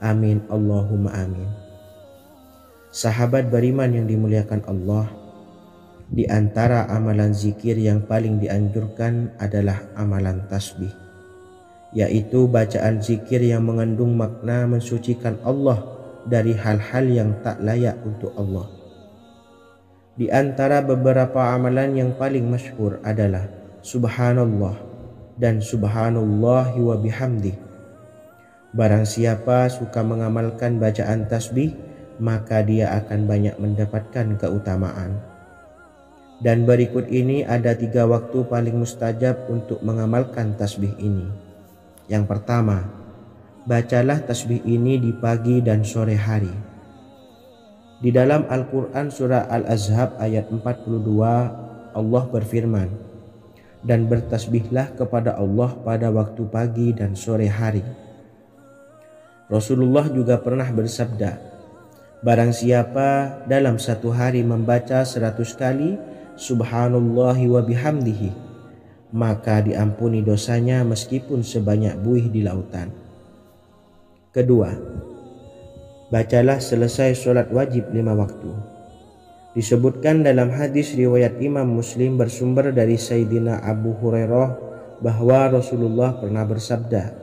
Amin Allahumma amin. Sahabat beriman yang dimuliakan Allah, di antara amalan zikir yang paling dianjurkan adalah amalan tasbih, yaitu bacaan zikir yang mengandung makna mensucikan Allah dari hal-hal yang tak layak untuk Allah. Di antara beberapa amalan yang paling masyhur adalah Subhanallah dan Subhanallahi wa bihamdih. Barang siapa suka mengamalkan bacaan tasbih, maka dia akan banyak mendapatkan keutamaan. Dan berikut ini ada 3 waktu paling mustajab untuk mengamalkan tasbih ini. Yang pertama, bacalah tasbih ini di pagi dan sore hari. Di dalam Al-Quran surah Al-Ahzab ayat 42 Allah berfirman, dan bertasbihlah kepada Allah pada waktu pagi dan sore hari. Rasulullah juga pernah bersabda, barang siapa dalam satu hari membaca 100 kali Subhanallahi wa bihamdihi, maka diampuni dosanya meskipun sebanyak buih di lautan. Kedua, bacalah selesai sholat wajib 5 waktu. Disebutkan dalam hadis riwayat Imam Muslim bersumber dari Sayyidina Abu Hurairah bahwa Rasulullah pernah bersabda,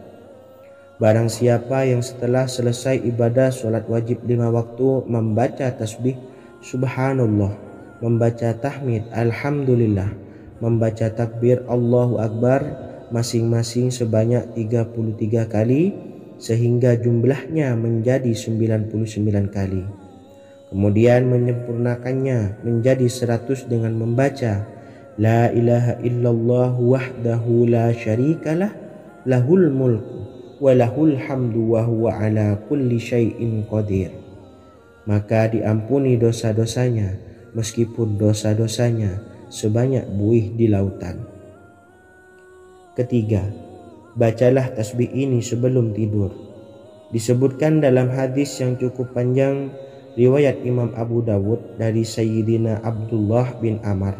barang siapa yang setelah selesai ibadah sholat wajib 5 waktu membaca tasbih Subhanallah, membaca tahmid Alhamdulillah, membaca takbir Allahu Akbar masing-masing sebanyak 33 kali sehingga jumlahnya menjadi 99 kali. Kemudian menyempurnakannya menjadi 100 dengan membaca La ilaha illallah wahdahu la syarikalah lahul mulku wa lahul hamdu wa huwa ala kulli syai'in qadir. Maka diampuni dosa-dosanya meskipun dosa-dosanya sebanyak buih di lautan. Ketiga, bacalah tasbih ini sebelum tidur. Disebutkan dalam hadis yang cukup panjang riwayat Imam Abu Dawud dari Sayyidina Abdullah bin Amr,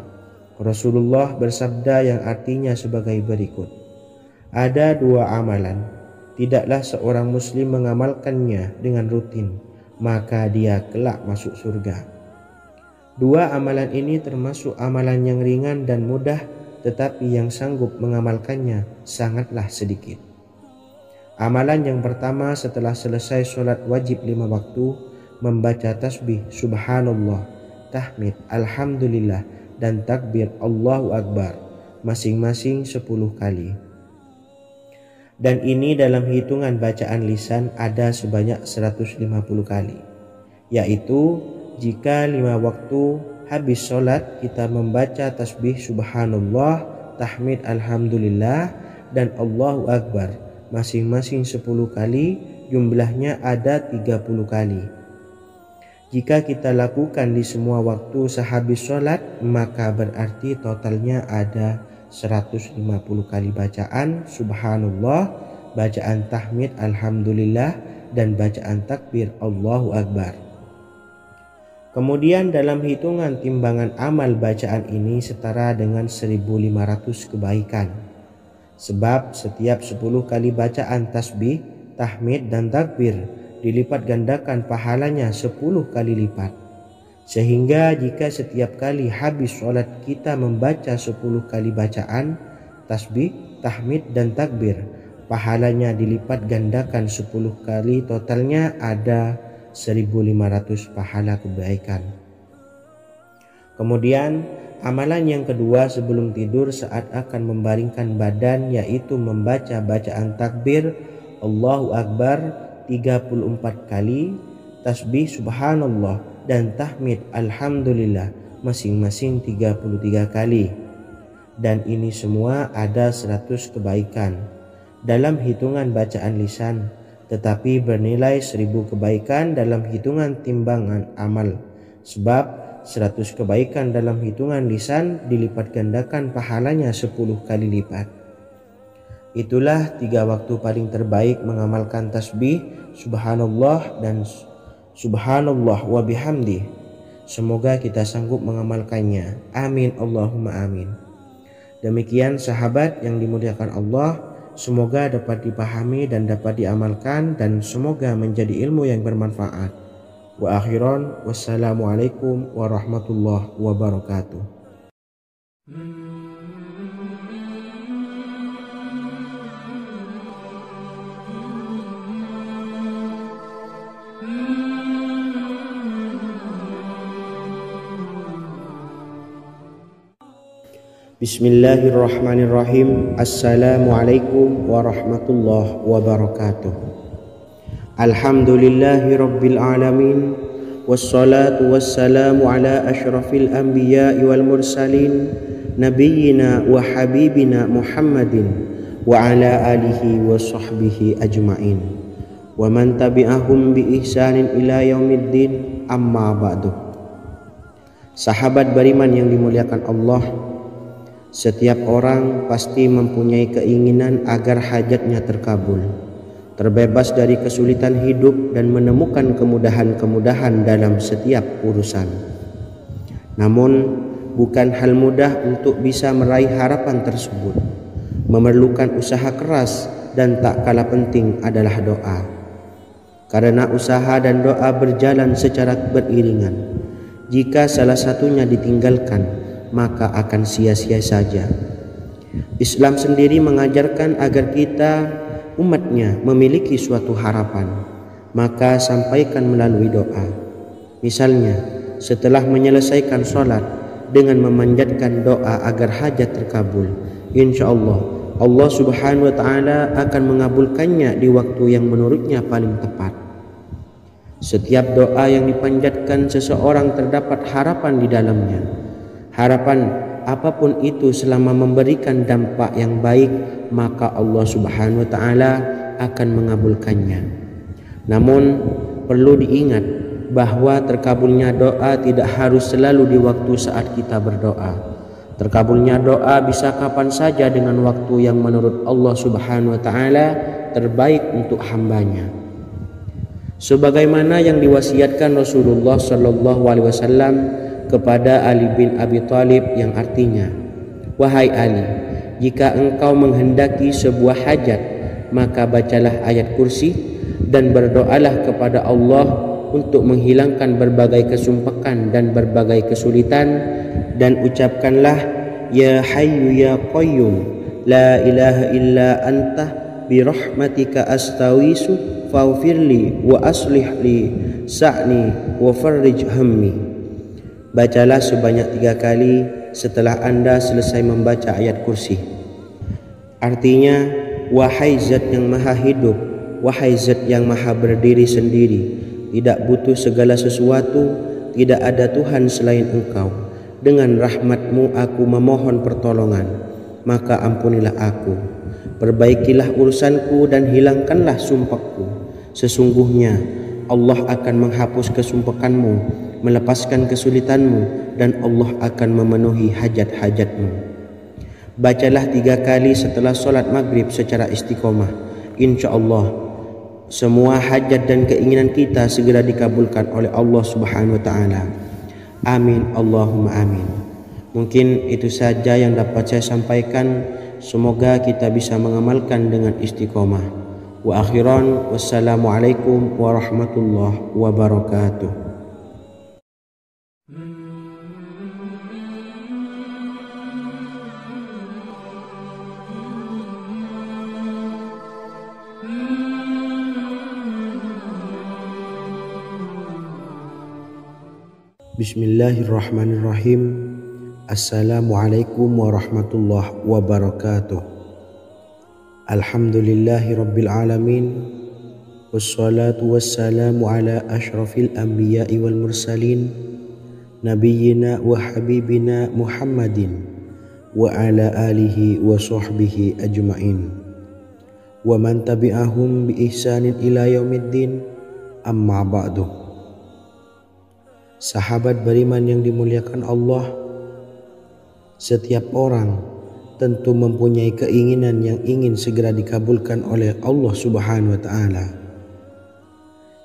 Rasulullah bersabda yang artinya sebagai berikut, ada 2 amalan, tidaklah seorang muslim mengamalkannya dengan rutin, maka dia kelak masuk surga. 2 amalan ini termasuk amalan yang ringan dan mudah, tetapi yang sanggup mengamalkannya sangatlah sedikit. Amalan yang pertama setelah selesai sholat wajib 5 waktu, membaca tasbih Subhanallah, tahmid Alhamdulillah, dan takbir Allahu Akbar masing-masing 10 kali. Dan ini dalam hitungan bacaan lisan ada sebanyak 150 kali, yaitu jika 5 waktu habis sholat kita membaca tasbih Subhanallah, tahmid Alhamdulillah, dan Allahu Akbar masing-masing 10 kali, jumlahnya ada 30 kali. Jika kita lakukan di semua waktu sehabis sholat, maka berarti totalnya ada 150 kali bacaan Subhanallah, bacaan tahmid Alhamdulillah, dan bacaan takbir Allahu Akbar. Kemudian dalam hitungan timbangan amal bacaan ini setara dengan 1500 kebaikan. Sebab setiap 10 kali bacaan tasbih, tahmid, dan takbir dilipat gandakan pahalanya 10 kali lipat. Sehingga jika setiap kali habis sholat kita membaca 10 kali bacaan tasbih, tahmid, dan takbir, pahalanya dilipat gandakan 10 kali, totalnya ada 1500 pahala kebaikan. Kemudian amalan yang kedua sebelum tidur saat akan membaringkan badan, yaitu membaca bacaan takbir Allahu Akbar 34 kali, tasbih Subhanallah, dan tahmid Alhamdulillah masing-masing 33 kali. Dan ini semua ada 100 kebaikan dalam hitungan bacaan lisan, tetapi bernilai 1000 kebaikan dalam hitungan timbangan amal. Sebab 100 kebaikan dalam hitungan lisan dilipat gandakan pahalanya 10 kali lipat. Itulah 3 waktu paling terbaik mengamalkan tasbih Subhanallah dan Subhanallah wa bihamdi. Semoga kita sanggup mengamalkannya. Amin Allahumma amin. Demikian sahabat yang dimuliakan Allah, semoga dapat dipahami dan dapat diamalkan, dan semoga menjadi ilmu yang bermanfaat. Wa akhiran, wassalamualaikum warahmatullahi wabarakatuh. Bismillahirrahmanirrahim. Assalamualaikum warahmatullahi wabarakatuh. Alhamdulillahi rabbil alamin, wassalatu wassalamu ala ashrafil anbiya'i wal mursalin, nabiyyina wa habibina Muhammadin wa ala alihi wa sahbihi ajma'in. wa man tabi'ahum bi ihsanin ila yaumiddin, amma ba'du. Sahabat beriman yang dimuliakan Allah, setiap orang pasti mempunyai keinginan agar hajatnya terkabul, terbebas dari kesulitan hidup dan menemukan kemudahan-kemudahan dalam setiap urusan. Namun bukan hal mudah untuk bisa meraih harapan tersebut. Memerlukan usaha keras dan tak kalah penting adalah doa. Karena usaha dan doa berjalan secara beriringan. Jika salah satunya ditinggalkan, maka akan sia-sia saja. Islam sendiri mengajarkan agar kita umatnya memiliki suatu harapan, maka sampaikan melalui doa. Misalnya, setelah menyelesaikan sholat dengan memanjatkan doa agar hajat terkabul, insya Allah Allah Subhanahu wa Ta'ala akan mengabulkannya di waktu yang menurutnya paling tepat. Setiap doa yang dipanjatkan seseorang terdapat harapan di dalamnya. Harapan apapun itu selama memberikan dampak yang baik, maka Allah Subhanahu wa Ta'ala akan mengabulkannya. Namun perlu diingat bahwa terkabulnya doa tidak harus selalu di waktu saat kita berdoa. Terkabulnya doa bisa kapan saja dengan waktu yang menurut Allah Subhanahu wa Ta'ala terbaik untuk hambanya. Sebagaimana yang diwasiatkan Rasulullah Sallallahu Alaihi Wasallam kepada Ali bin Abi Thalib, yang artinya, wahai Ali, jika engkau menghendaki sebuah hajat, maka bacalah ayat kursi dan berdoalah kepada Allah untuk menghilangkan berbagai kesumpakan dan berbagai kesulitan, dan ucapkanlah, ya hayyu ya qayyum la ilaha illa anta birahmatika astawisu faghfirli wa aslih li sa'ni wa farrij hammi. Bacalah sebanyak 3 kali setelah Anda selesai membaca ayat kursi. Artinya, wahai zat yang maha hidup, wahai zat yang maha berdiri sendiri, tidak butuh segala sesuatu, tidak ada Tuhan selain Engkau. Dengan rahmat-Mu aku memohon pertolongan, maka ampunilah aku. Perbaikilah urusanku dan hilangkanlah sumpahku. Sesungguhnya Allah akan menghapus kesumpahanmu, melepaskan kesulitanmu, dan Allah akan memenuhi hajat-hajatmu. Bacalah 3 kali setelah sholat maghrib secara istiqomah. Insya Allah semua hajat dan keinginan kita segera dikabulkan oleh Allah Subhanahu wa Ta'ala. Amin, Allahumma amin. Mungkin itu saja yang dapat saya sampaikan. Semoga kita bisa mengamalkan dengan istiqomah. Wa akhiran, wassalamualaikum warahmatullahi wabarakatuh. Bismillahirrahmanirrahim. Assalamualaikum warahmatullahi wabarakatuh. Alhamdulillahi rabbil alamin, wassalatu wassalamu ala ashrafil anbiya'i wal mursalin, nabiyyina wa habibina Muhammadin wa ala alihi wa sahbihi ajma'in, wa man tabi'ahum bi ihsanin ila yaumiddin, amma ba'du. Sahabat beriman yang dimuliakan Allah, setiap orang tentu mempunyai keinginan yang ingin segera dikabulkan oleh Allah Subhanahu wa Ta'ala.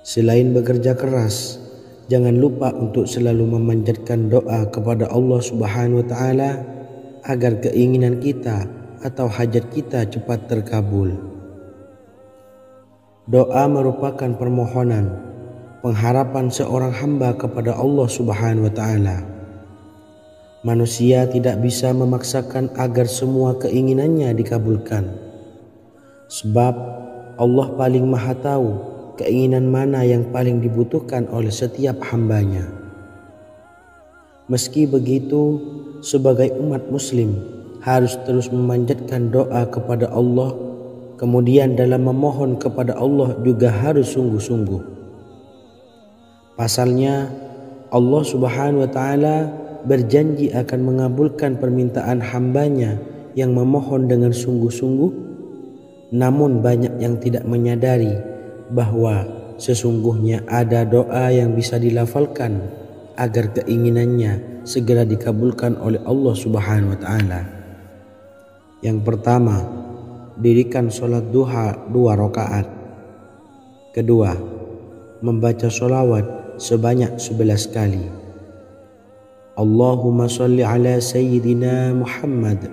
Selain bekerja keras, jangan lupa untuk selalu memanjatkan doa kepada Allah Subhanahu wa Ta'ala agar keinginan kita atau hajat kita cepat terkabul. Doa merupakan permohonan, pengharapan seorang hamba kepada Allah Subhanahu wa Ta'ala. Manusia tidak bisa memaksakan agar semua keinginannya dikabulkan, sebab Allah paling maha tahu keinginan mana yang paling dibutuhkan oleh setiap hambanya. Meski begitu, sebagai umat muslim harus terus memanjatkan doa kepada Allah, kemudian dalam memohon kepada Allah juga harus sungguh-sungguh. Pasalnya, Allah Subhanahu wa Ta'ala berjanji akan mengabulkan permintaan hambanya yang memohon dengan sungguh-sungguh. Namun banyak yang tidak menyadari bahwa sesungguhnya ada doa yang bisa dilafalkan agar keinginannya segera dikabulkan oleh Allah Subhanahu wa taala. Yang pertama, dirikan sholat duha 2 rakaat. Kedua, membaca sholawat sebanyak 11 kali. Allahumma sholli ala sayyidina Muhammad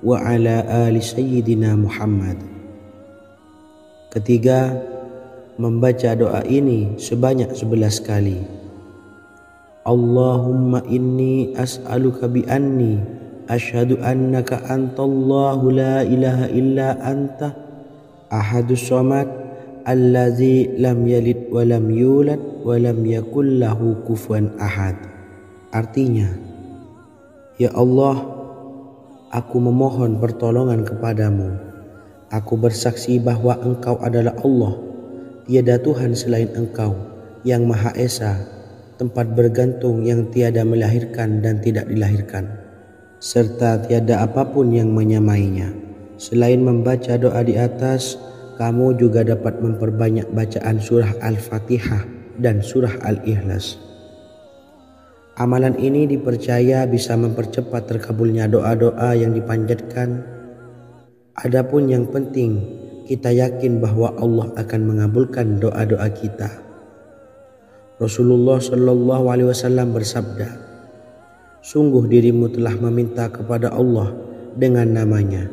wa ala ali sayyidina Muhammad. Ketiga, membaca doa ini sebanyak 11 kali. Allahumma inni as'aluka bi anni asyhadu annaka antallahu la ilaha illa anta ahadus samad allazi lam yalid wa lam yulad wa lam yakul lahu kufuwan ahad. Artinya, ya Allah, aku memohon pertolongan kepadamu. Aku bersaksi bahwa Engkau adalah Allah, tiada Tuhan selain Engkau, yang Maha Esa, tempat bergantung yang tiada melahirkan dan tidak dilahirkan, serta tiada apapun yang menyamainya. Selain membaca doa di atas, kamu juga dapat memperbanyak bacaan surah Al-Fatihah dan surah Al-Ikhlas. Amalan ini dipercaya bisa mempercepat terkabulnya doa-doa yang dipanjatkan. Adapun yang penting, kita yakin bahwa Allah akan mengabulkan doa-doa kita. Rasulullah Shallallahu Alaihi Wasallam bersabda, sungguh dirimu telah meminta kepada Allah dengan namanya,